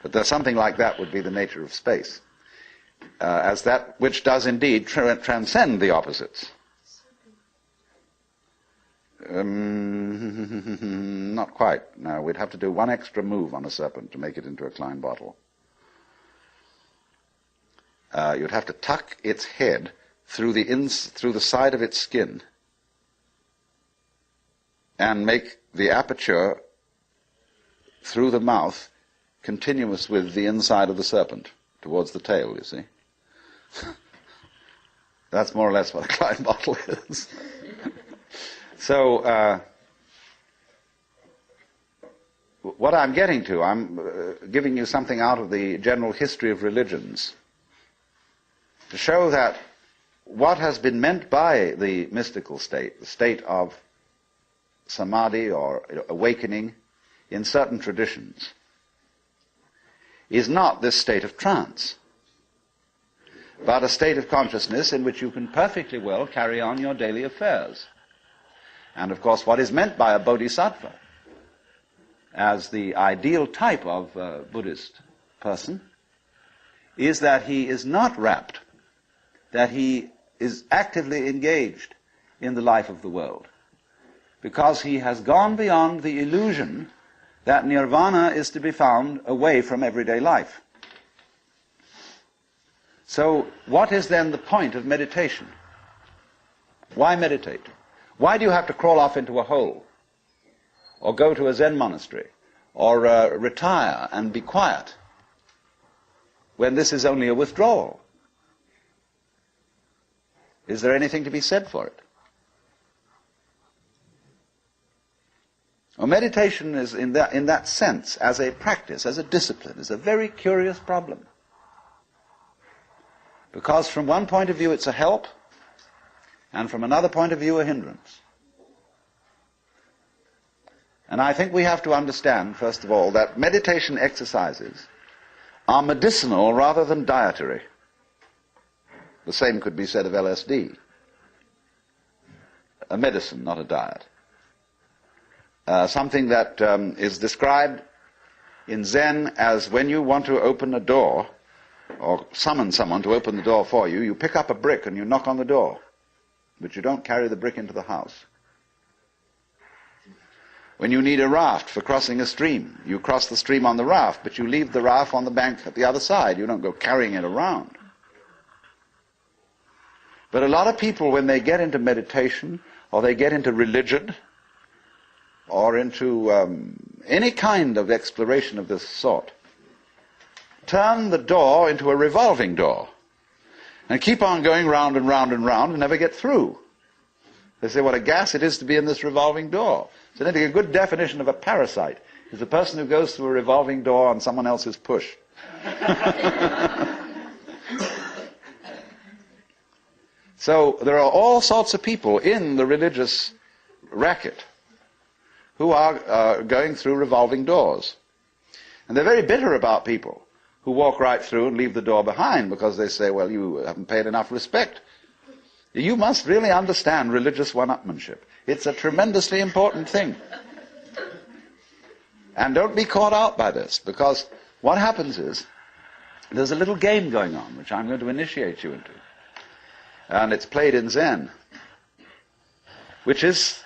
But there's something like that would be the nature of space, as that which does indeed transcend the opposites. Not quite. No, we'd have to do one extra move on a serpent to make it into a Klein bottle. You'd have to tuck its head through the side of its skin and make the aperture through the mouth continuous with the inside of the serpent, towards the tail, you see. That's more or less what a Klein bottle is. So, what I'm getting to, I'm giving you something out of the general history of religions, to show that what has been meant by the mystical state, the state of samadhi or awakening in certain traditions, is not this state of trance, but a state of consciousness in which you can perfectly well carry on your daily affairs. And of course, what is meant by a bodhisattva, as the ideal type of Buddhist person, is that he is not rapt, that he is actively engaged in the life of the world, because he has gone beyond the illusion that nirvana is to be found away from everyday life. So, what is then the point of meditation? Why meditate? Why do you have to crawl off into a hole, or go to a Zen monastery, or retire and be quiet, when this is only a withdrawal? Is there anything to be said for it? Well, meditation is, in that sense, as a practice, as a discipline, is a very curious problem. Because from one point of view it's a help, and from another point of view a hindrance. And I think we have to understand, first of all, that meditation exercises are medicinal rather than dietary. The same could be said of LSD. A medicine, not a diet. Something that is described in Zen as when you want to open a door, or summon someone to open the door for you, you pick up a brick and you knock on the door, but you don't carry the brick into the house. When you need a raft for crossing a stream, you cross the stream on the raft, but you leave the raft on the bank at the other side. You don't go carrying it around. But a lot of people, when they get into meditation, or they get into religion, or into any kind of exploration of this sort, turn the door into a revolving door and keep on going round and round and round and never get through. They say, what a gas it is to be in this revolving door. So I think a good definition of a parasite is a person who goes through a revolving door on someone else's push. So there are all sorts of people in the religious racket who are going through revolving doors. And they're very bitter about people who walk right through and leave the door behind, because they say, well, you haven't paid enough respect. You must really understand religious one-upmanship. It's a tremendously important thing. And don't be caught out by this, because what happens is, there's a little game going on, which I'm going to initiate you into. And it's played in Zen, which is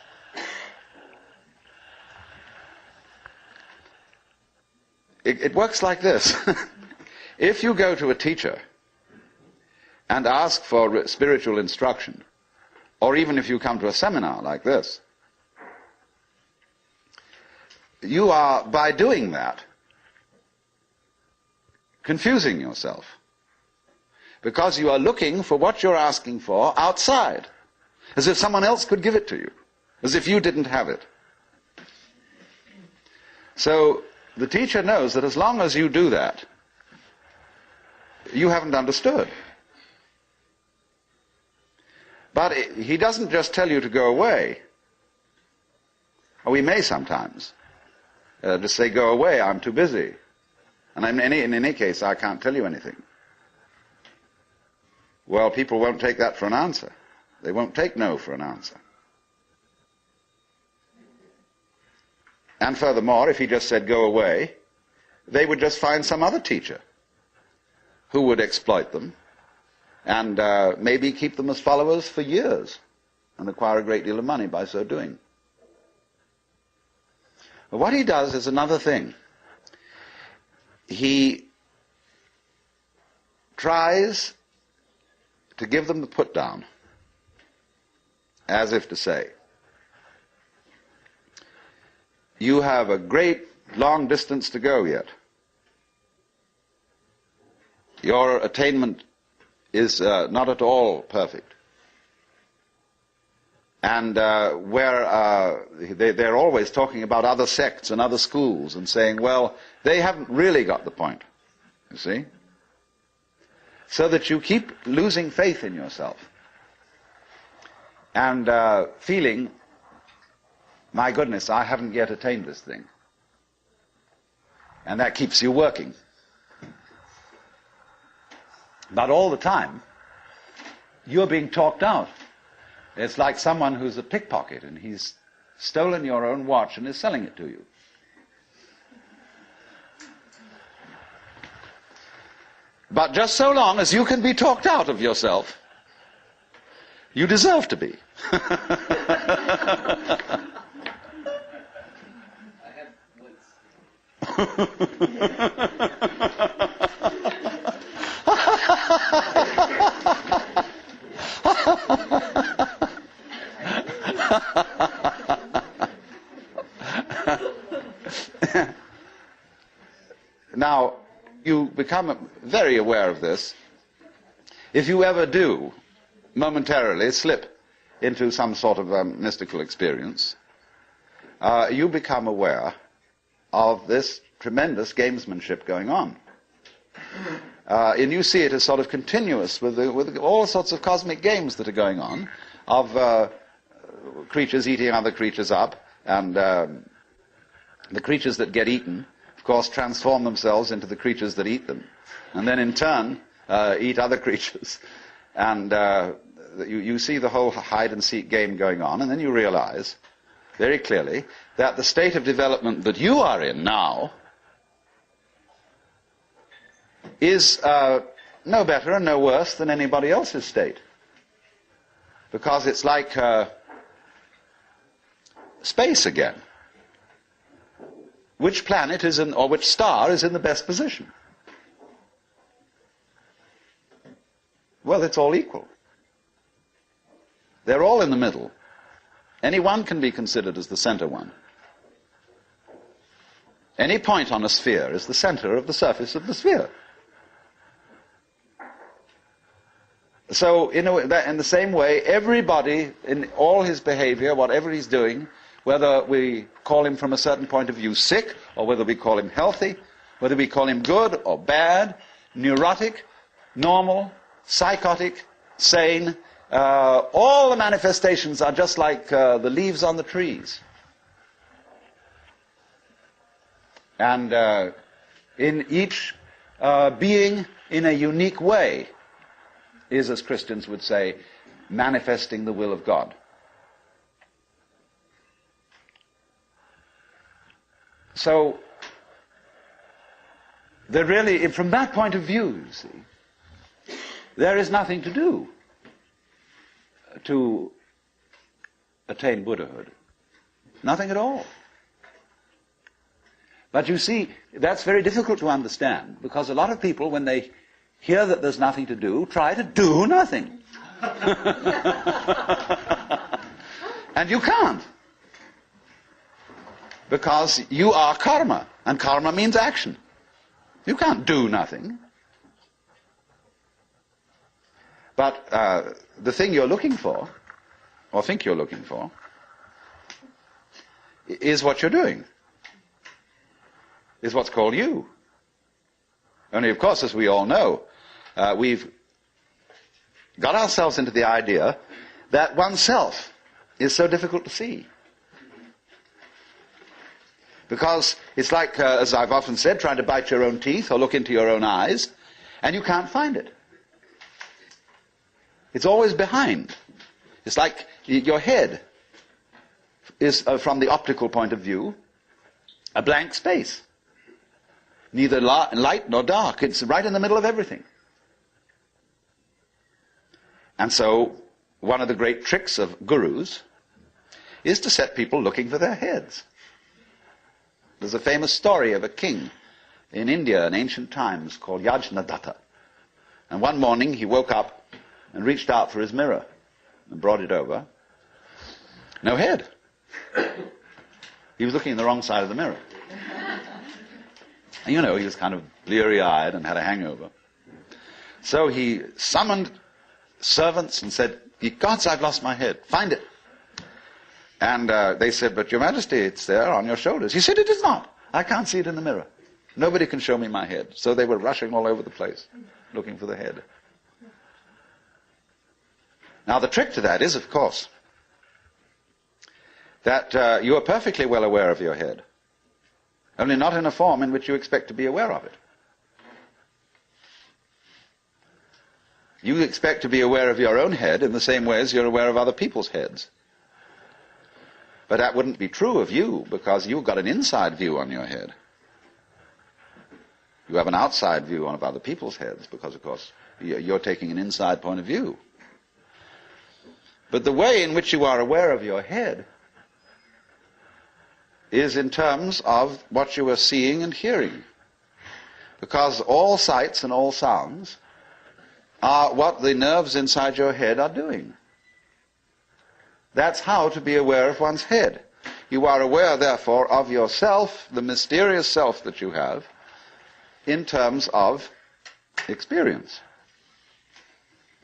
it works like this. If you go to a teacher and ask for spiritual instruction, or even if you come to a seminar like this, you are, by doing that, confusing yourself. Because you are looking for what you're asking for outside, as if someone else could give it to you, as if you didn't have it. So the teacher knows that as long as you do that, you haven't understood. But he doesn't just tell you to go away. Or he may sometimes just say, go away, I'm too busy. And in any case, I can't tell you anything. Well, people won't take that for an answer. They won't take no for an answer. And furthermore, if he just said go away, they would just find some other teacher who would exploit them and maybe keep them as followers for years and acquire a great deal of money by so doing. But what he does is another thing. He tries to give them the put down, as if to say, you have a great long distance to go yet. Your attainment is not at all perfect. And they're always talking about other sects and other schools and saying, well, they haven't really got the point, you see? So that you keep losing faith in yourself and feeling, my goodness, I haven't yet attained this thing. And that keeps you working. But all the time, you're being talked out. It's like someone who's a pickpocket and he's stolen your own watch and is selling it to you. But just so long as you can be talked out of yourself, you deserve to be. Now, you become very aware of this if you ever do momentarily slip into some sort of mystical experience. You become aware of this tremendous gamesmanship going on. And you see it as sort of continuous with all sorts of cosmic games that are going on, of creatures eating other creatures up, and The creatures that get eaten, of course, transform themselves into the creatures that eat them, and then in turn eat other creatures. And you see the whole hide-and-seek game going on, and then you realize very clearly that the state of development that you are in now is no better and no worse than anybody else's state. Because it's like space again. Which planet is in, or which star is in the best position? Well, it's all equal. They're all in the middle. Any one can be considered as the center one. Any point on a sphere is the center of the surface of the sphere. So, in the same way, everybody, in all his behavior, whatever he's doing, whether we call him from a certain point of view sick, or whether we call him healthy, whether we call him good or bad, neurotic, normal, psychotic, sane, all the manifestations are just like the leaves on the trees. And in each being, in a unique way, is, as Christians would say, manifesting the will of God. So, there really, from that point of view, you see, there is nothing to do to attain Buddhahood. Nothing at all. But you see, that's very difficult to understand, because a lot of people, when they hear that there's nothing to do, try to do nothing. And you can't. Because you are karma, and karma means action. You can't do nothing. But the thing you're looking for, or think you're looking for, is what you're doing. Is what's called you. Only, of course, as we all know, we've got ourselves into the idea that oneself is so difficult to see. Because it's like, as I've often said, trying to bite your own teeth or look into your own eyes, and you can't find it. It's always behind. It's like your head is, from the optical point of view, a blank space. Neither light nor dark. It's right in the middle of everything. And so, one of the great tricks of gurus is to set people looking for their heads. There's a famous story of a king in India in ancient times called Yajnadatta. And one morning he woke up and reached out for his mirror and brought it over. No head. He was looking in the wrong side of the mirror. And you know, he was kind of bleary-eyed and had a hangover. So he summoned servants and said, "Ye gods, I've lost my head. Find it." And they said, "But Your Majesty, it's there on your shoulders." He said, "It is not. I can't see it in the mirror. Nobody can show me my head." So they were rushing all over the place, looking for the head. Now the trick to that is, of course, that you are perfectly well aware of your head, only not in a form in which you expect to be aware of it. You expect to be aware of your own head in the same way as you're aware of other people's heads. But that wouldn't be true of you, because you've got an inside view on your head. You have an outside view of other people's heads, because, of course, you're taking an inside point of view. But the way in which you are aware of your head is in terms of what you are seeing and hearing. Because all sights and all sounds are what the nerves inside your head are doing. That's how to be aware of one's head. You are aware, therefore, of yourself, the mysterious self that you have, in terms of experience.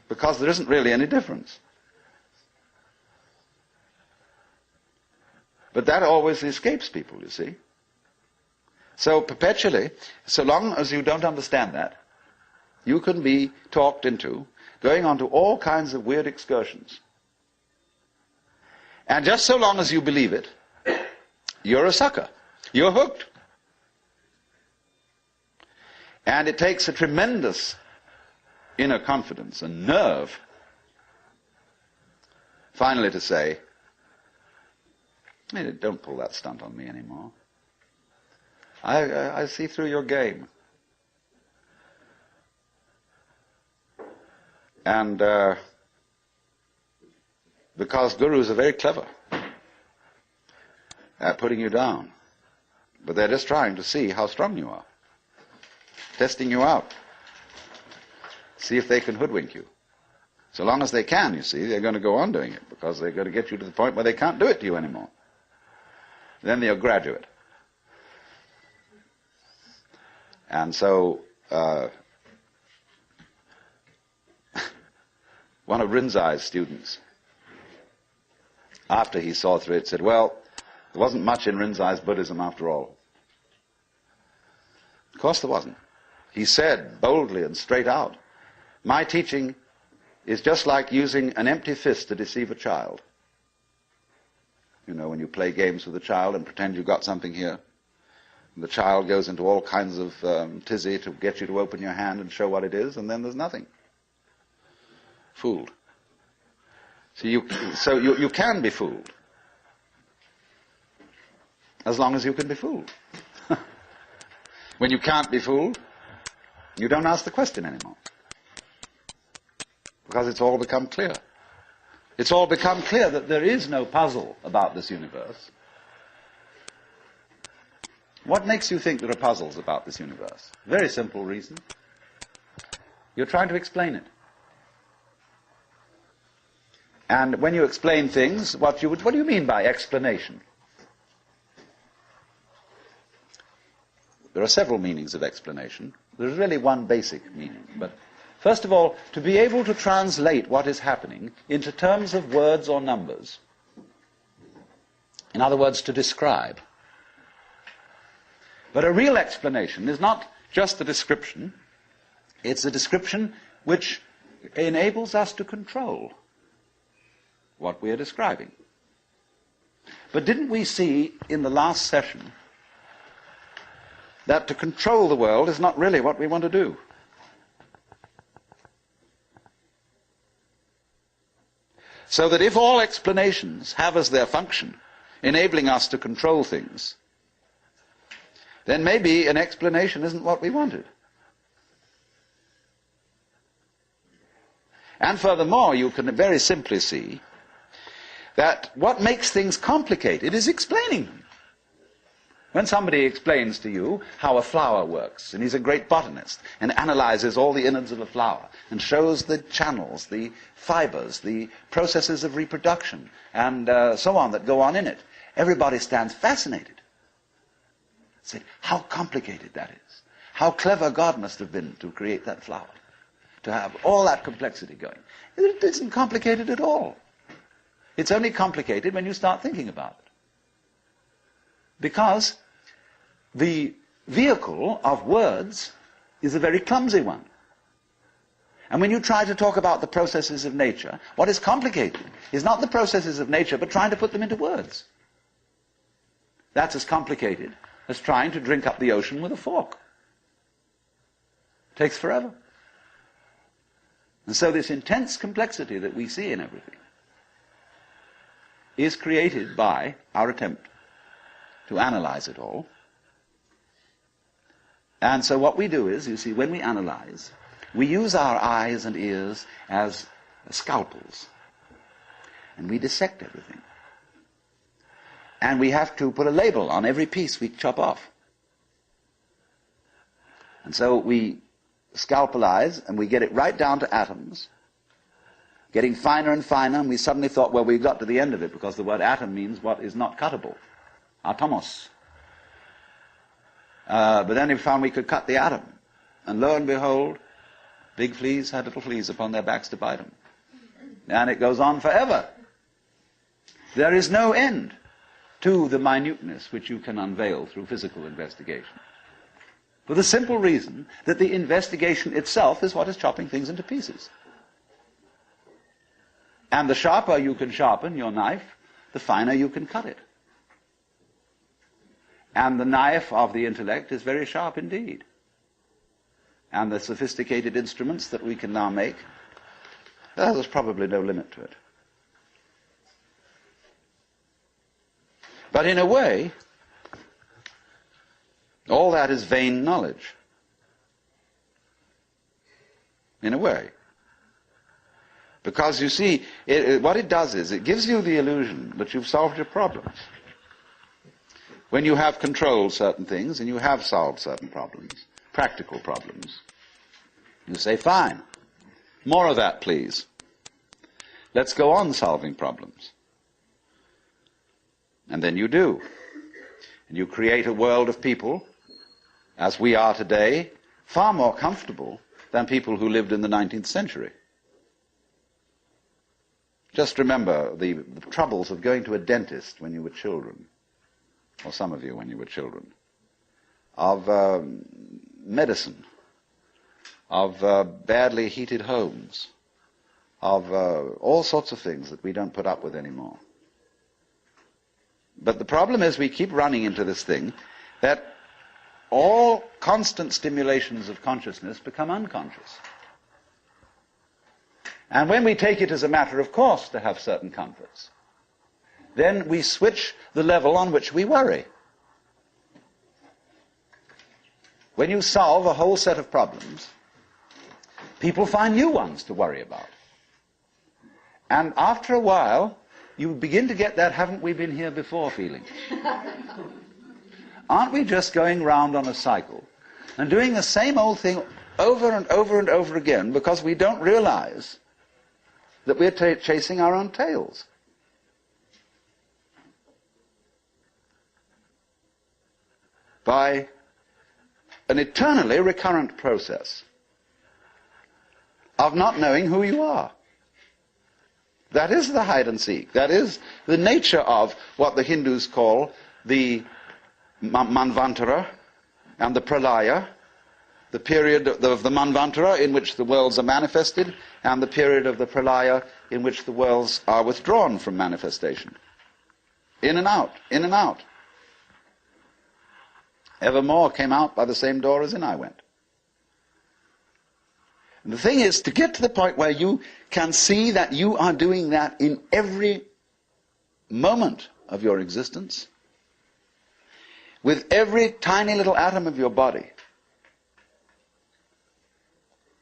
Because there isn't really any difference. But that always escapes people, you see. So perpetually, so long as you don't understand that, you can be talked into going on to all kinds of weird excursions. And just so long as you believe it, you're a sucker. You're hooked. And it takes a tremendous inner confidence and nerve finally to say, "Hey, don't pull that stunt on me anymore. I see through your game." And because gurus are very clever at putting you down, but they're just trying to see how strong you are, testing you out, see if they can hoodwink you. So long as they can, you see, they're going to go on doing it, because they're going to get you to the point where they can't do it to you anymore. Then they're a graduate. And so one of Rinzai's students, after he saw through it, said, "Well, there wasn't much in Rinzai's Buddhism after all." Of course there wasn't. He said boldly and straight out, "My teaching is just like using an empty fist to deceive a child." You know, when you play games with a child and pretend you've got something here, and the child goes into all kinds of tizzy to get you to open your hand and show what it is, and then there's nothing. Fooled. So you can be fooled, as long as you can be fooled. When you can't be fooled, you don't ask the question anymore, because it's all become clear. It's all become clear that there is no puzzle about this universe. What makes you think there are puzzles about this universe? Very simple reason. You're trying to explain it. And when you explain things, what do you mean by explanation? There are several meanings of explanation. There's really one basic meaning. But first of all, to be able to translate what is happening into terms of words or numbers. In other words, to describe. But a real explanation is not just a description. It's a description which enables us to control what we are describing. But didn't we see in the last session that to control the world is not really what we want to do? So that if all explanations have as their function enabling us to control things, then maybe an explanation isn't what we wanted. And furthermore, you can very simply see that what makes things complicated is explaining them. When somebody explains to you how a flower works, and he's a great botanist, and analyzes all the innards of a flower, and shows the channels, the fibers, the processes of reproduction, and so on that go on in it, everybody stands fascinated. Say, how complicated that is. How clever God must have been to create that flower, to have all that complexity going. It isn't complicated at all. It's only complicated when you start thinking about it. Because the vehicle of words is a very clumsy one. And when you try to talk about the processes of nature, what is complicated is not the processes of nature, but trying to put them into words. That's as complicated as trying to drink up the ocean with a fork. It takes forever. And so this intense complexity that we see in everything is created by our attempt to analyze it all. And so what we do is, you see, when we analyze, we use our eyes and ears as scalpels. And we dissect everything. And we have to put a label on every piece we chop off. And so we scalpelize, and we get it right down to atoms, getting finer and finer, and we suddenly thought, well, we got to the end of it, because the word atom means what is not cuttable. Atomos. But then we found we could cut the atom. And lo and behold, big fleas had little fleas upon their backs to bite them. And it goes on forever. There is no end to the minuteness which you can unveil through physical investigation. For the simple reason that the investigation itself is what is chopping things into pieces. And the sharper you can sharpen your knife, the finer you can cut it. And the knife of the intellect is very sharp indeed. And the sophisticated instruments that we can now make, there's probably no limit to it. But in a way, all that is vain knowledge. In a way. Because you see, what it does is, it gives you the illusion that you've solved your problems. When you have controlled certain things, and you have solved certain problems, practical problems, you say, fine, more of that, please. Let's go on solving problems. And then you do. And you create a world of people, as we are today, far more comfortable than people who lived in the 19th century. Just remember the troubles of going to a dentist when you were children, or some of you when you were children, of medicine, of badly heated homes, of all sorts of things that we don't put up with anymore. But the problem is we keep running into this thing that all constant stimulations of consciousness become unconscious. And when we take it as a matter of course to have certain comforts, then we switch the level on which we worry. When you solve a whole set of problems, people find new ones to worry about. And after a while, you begin to get that haven't we been here before feeling. Aren't we just going round on a cycle and doing the same old thing over and over and over again because we don't realize that we're chasing our own tails? By an eternally recurrent process of not knowing who you are. That is the hide and seek. That is the nature of what the Hindus call the Manvantara and the Pralaya, the period of the Manvantara in which the worlds are manifested, and the period of the Pralaya in which the worlds are withdrawn from manifestation. In and out, in and out. Evermore came out by the same door as in I went. And the thing is, to get to the point where you can see that you are doing that in every moment of your existence, with every tiny little atom of your body,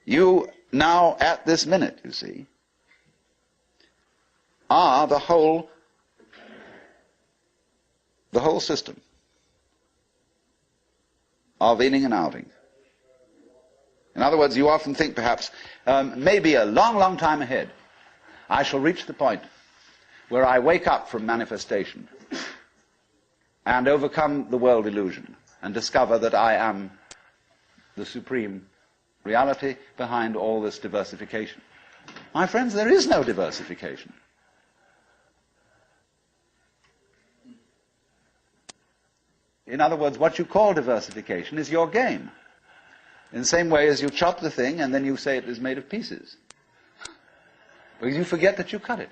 you now, at this minute, you see, are the whole system of inning and outing. In other words, you often think perhaps, maybe a long, long time ahead, I shall reach the point where I wake up from manifestation and overcome the world illusion and discover that I am the supreme reality behind all this diversification. My friends, there is no diversification. In other words, what you call diversification is your game. In the same way as you chop the thing and then you say it is made of pieces. Because you forget that you cut it.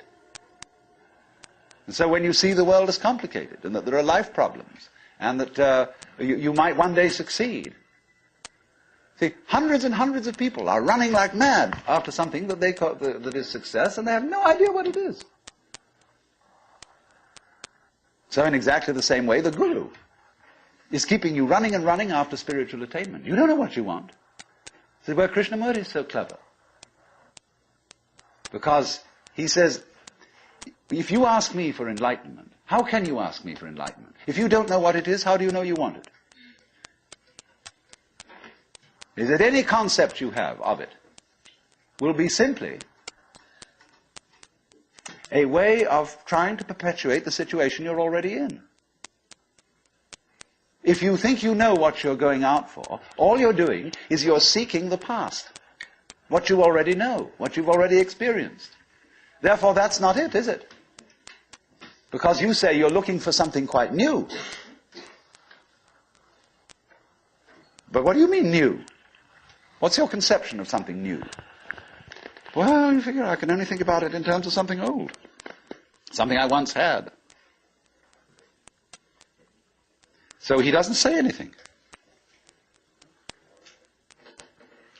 And so when you see the world as complicated and that there are life problems and that you might one day succeed. See, hundreds and hundreds of people are running like mad after something that they call that is success, and they have no idea what it is. So in exactly the same way, the guru is keeping you running and running after spiritual attainment. You don't know what you want. See, where Krishnamurti is so clever. Because he says, if you ask me for enlightenment, how can you ask me for enlightenment? If you don't know what it is, how do you know you want it? Is that any concept you have of it will be simply a way of trying to perpetuate the situation you're already in. If you think you know what you're going out for, all you're doing is you're seeking the past. What you already know, what you've already experienced. Therefore, that's not it, is it? Because you say you're looking for something quite new. But what do you mean new? What's your conception of something new? Well, you figure I can only think about it in terms of something old. Something I once had. So he doesn't say anything.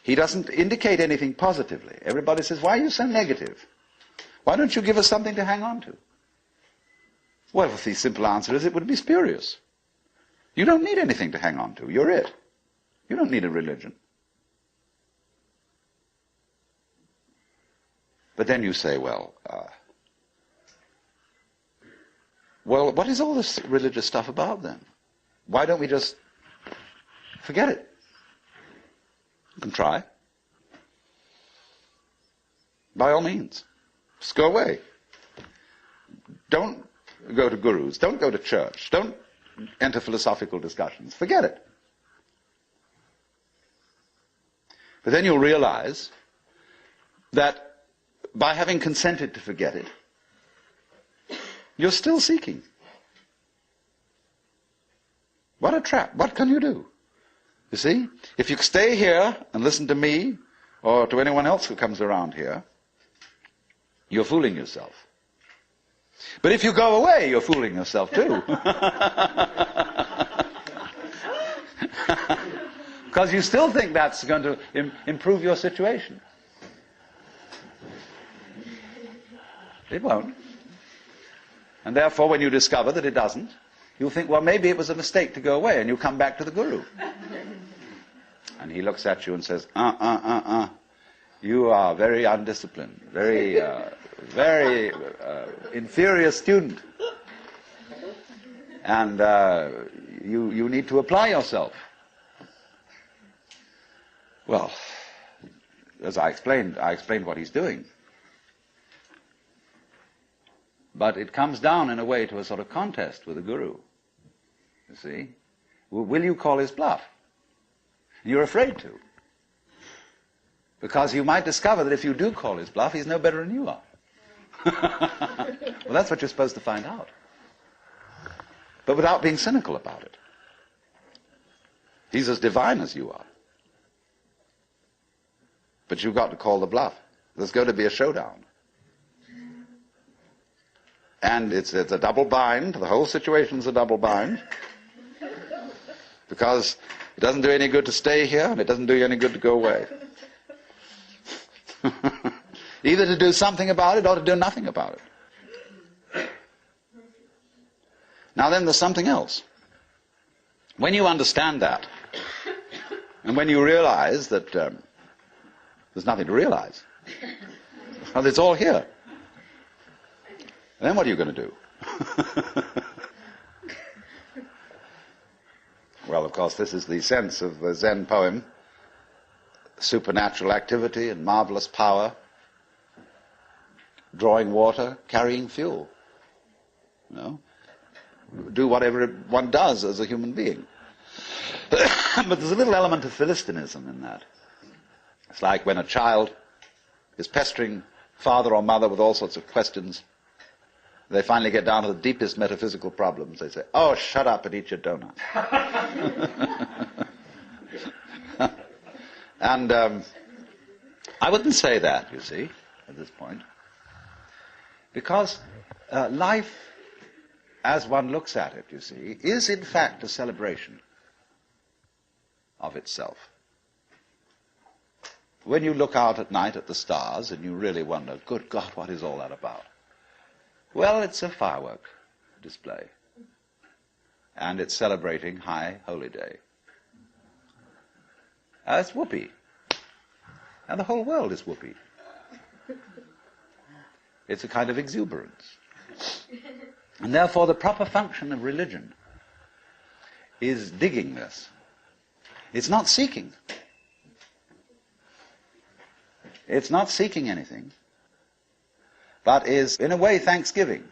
He doesn't indicate anything positively. Everybody says, why are you so negative? Why don't you give us something to hang on to? Well, the simple answer is it would be spurious. You don't need anything to hang on to. You're it. You don't need a religion. But then you say, well, what is all this religious stuff about then? Why don't we just forget it? You can try. By all means. Just go away. Don't go to gurus. Don't go to church. Don't enter philosophical discussions. Forget it. But then you'll realize that by having consented to forget it, you're still seeking. What a trap. What can you do? You see? If you stay here and listen to me, or to anyone else who comes around here, you're fooling yourself. But if you go away, you're fooling yourself too. Because you still think that's going to improve your situation. It won't. And therefore, when you discover that it doesn't, you'll think, well, maybe it was a mistake to go away, and you come back to the guru. And he looks at you and says, you are very undisciplined, very inferior student. And you need to apply yourself. Well, as I explained what he's doing. But it comes down in a way to a sort of contest with the guru. You see? Will you call his bluff? You're afraid to. Because you might discover that if you do call his bluff, he's no better than you are. Well, that's what you're supposed to find out. But without being cynical about it. He's as divine as you are. But you've got to call the bluff. There's going to be a showdown. And it's a double bind. The whole situation's a double bind. Because it doesn't do any good to stay here, and it doesn't do you any good to go away. Either to do something about it or to do nothing about it. Now then, there's something else. When you understand that, and when you realize that there's nothing to realize, well, it's all here, then what are you going to do? Well, of course, this is the sense of the Zen poem, supernatural activity and marvelous power, drawing water, carrying fuel. You know, do whatever one does as a human being. But there's a little element of Philistinism in that. It's like when a child is pestering father or mother with all sorts of questions. They finally get down to the deepest metaphysical problems. They say, oh, shut up and eat your donut. And I wouldn't say that, you see, at this point. Because life, as one looks at it, you see, is in fact a celebration of itself. When you look out at night at the stars and you really wonder, good God, what is all that about? Well, it's a firework display. And it's celebrating High Holy Day. It's whoopee. And the whole world is whoopee. It's a kind of exuberance. And therefore the proper function of religion is digging this. It's not seeking. It's not seeking anything, but is, in a way, thanksgiving.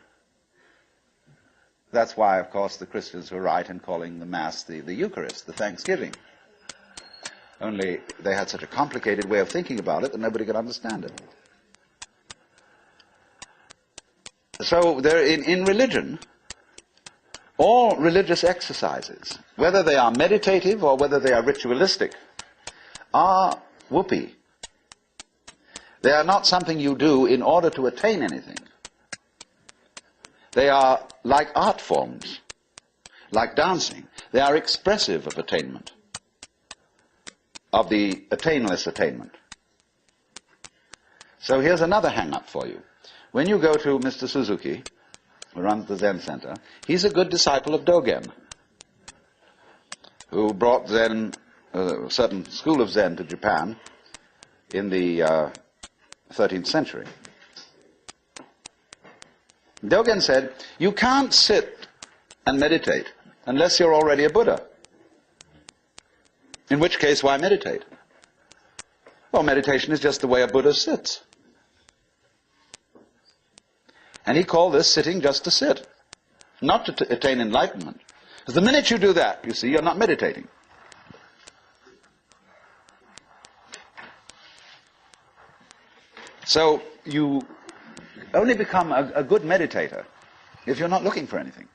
That's why, of course, the Christians were right in calling the Mass the Eucharist, the thanksgiving. Only they had such a complicated way of thinking about it that nobody could understand it. So there, in religion, all religious exercises, whether they are meditative or whether they are ritualistic, are whoopee. They are not something you do in order to attain anything. They are like art forms, like dancing. They are expressive of attainment, of the attainless attainment. So here's another hang-up for you. When you go to Mr. Suzuki, who runs the Zen Center, he's a good disciple of Dogen, who brought Zen, a certain school of Zen to Japan in the 13th century. Dogen said, you can't sit and meditate unless you're already a Buddha. In which case, why meditate? Well, meditation is just the way a Buddha sits. And he called this sitting just to sit, not to attain enlightenment. Because the minute you do that, you see, you're not meditating. So you only become a good meditator if you're not looking for anything.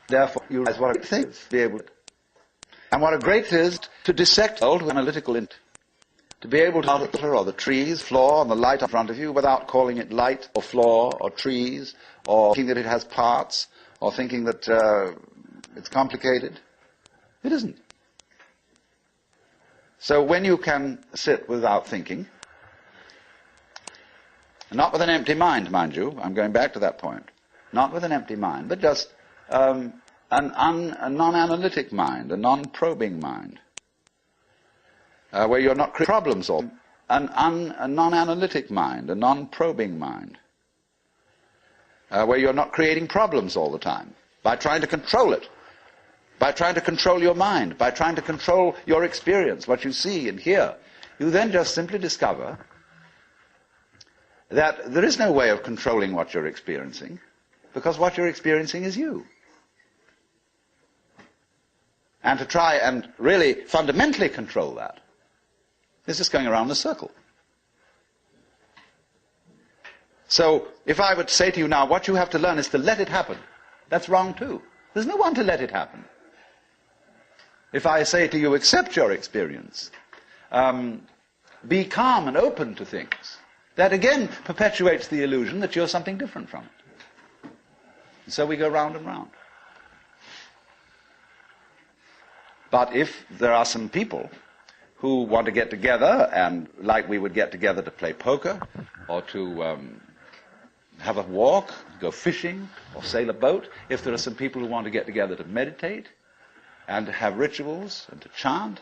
Therefore, you realize what a great thing is to be able to. And what a great thing is to dissect the world with analytical intent. To be able to alter or the trees, floor, and the light in front of you without calling it light or floor or trees or thinking that it has parts or thinking that it's complicated. It isn't. So when you can sit without thinking, not with an empty mind, mind you, I'm going back to that point, not with an empty mind, but just a non-analytic mind, a non-probing mind, where you're not creating problems, or a non-analytic mind, a non-probing mind, where you're not creating problems all the time by trying to control it, by trying to control your mind, by trying to control your experience, what you see and hear. You then just simply discover that there is no way of controlling what you're experiencing, because what you're experiencing is you. And to try and really fundamentally control that is just going around the circle. So if I would say to you now, what you have to learn is to let it happen, that's wrong too. There's no one to let it happen. If I say to you, accept your experience, be calm and open to things, that again perpetuates the illusion that you're something different from it. And so we go round and round. But if there are some people who want to get together, and like we would get together to play poker, or to have a walk, go fishing, or sail a boat, if there are some people who want to get together to meditate, and to have rituals, and to chant,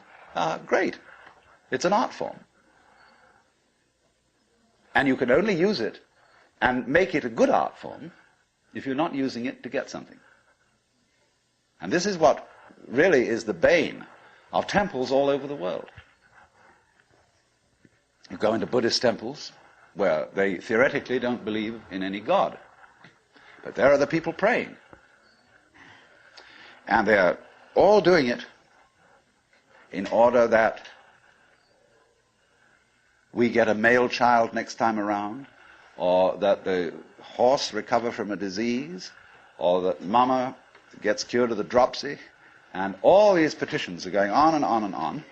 great. It's an art form. And you can only use it and make it a good art form if you're not using it to get something. And this is what really is the bane of temples all over the world. You go into Buddhist temples where they theoretically don't believe in any God. But there are the people praying. And they're all doing it in order that we get a male child next time around, or that the horse recover from a disease, or that mama gets cured of the dropsy. And all these petitions are going on and on and on.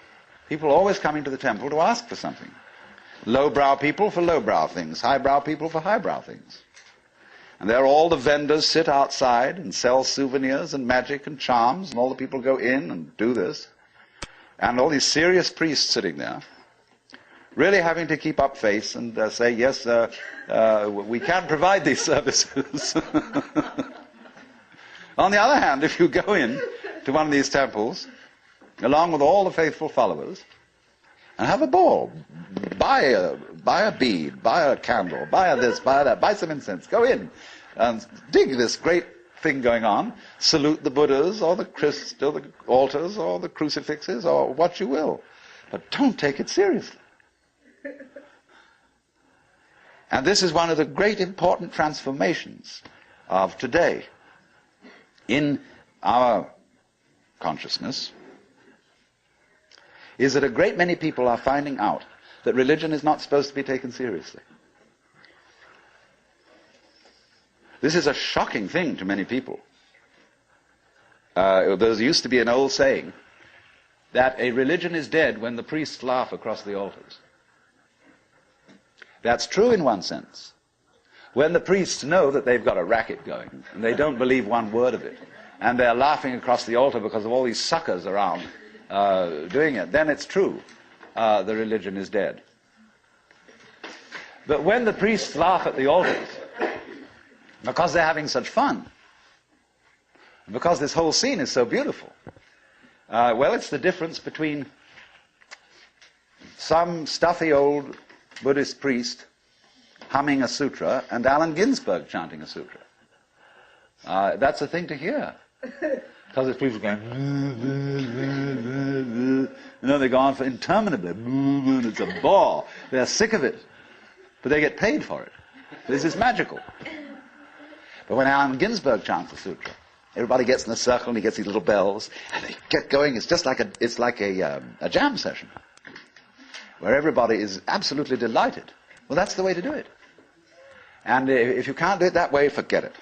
People always coming to the temple to ask for something. Lowbrow people for lowbrow things, highbrow people for highbrow things. And there all the vendors sit outside and sell souvenirs and magic and charms, and all the people go in and do this. And all these serious priests sitting there, really having to keep up face and say, yes, we can provide these services. On the other hand, if you go in to one of these temples, along with all the faithful followers, and have a ball, buy a bead, buy a candle, buy a this, buy that, buy some incense, go in and dig this great thing going on, salute the Buddhas or the Christ or the altars or the crucifixes or what you will, but don't take it seriously. And this is one of the great important transformations of today in our consciousness, is that a great many people are finding out that religion is not supposed to be taken seriously. This is a shocking thing to many people. There used to be an old saying that a religion is dead when the priests laugh across the altars. That's true in one sense. when the priests know that they've got a racket going, and they don't believe one word of it, and they're laughing across the altar because of all these suckers around doing it, then it's true. The religion is dead. But when the priests laugh at the altars, because they're having such fun, and because this whole scene is so beautiful, well, it's the difference between some stuffy old Buddhist priest humming a sutra and Allen Ginsberg chanting a sutra. That's a thing to hear. Because there's people going, they go on for interminably, and it's a bore. They're sick of it, but they get paid for it. This is magical. But when Allen Ginsberg chants the sutra, everybody gets in a circle and he gets these little bells, and they get going. It's just like a jam session, where everybody is absolutely delighted. Well, that's the way to do it. And if you can't do it that way, forget it.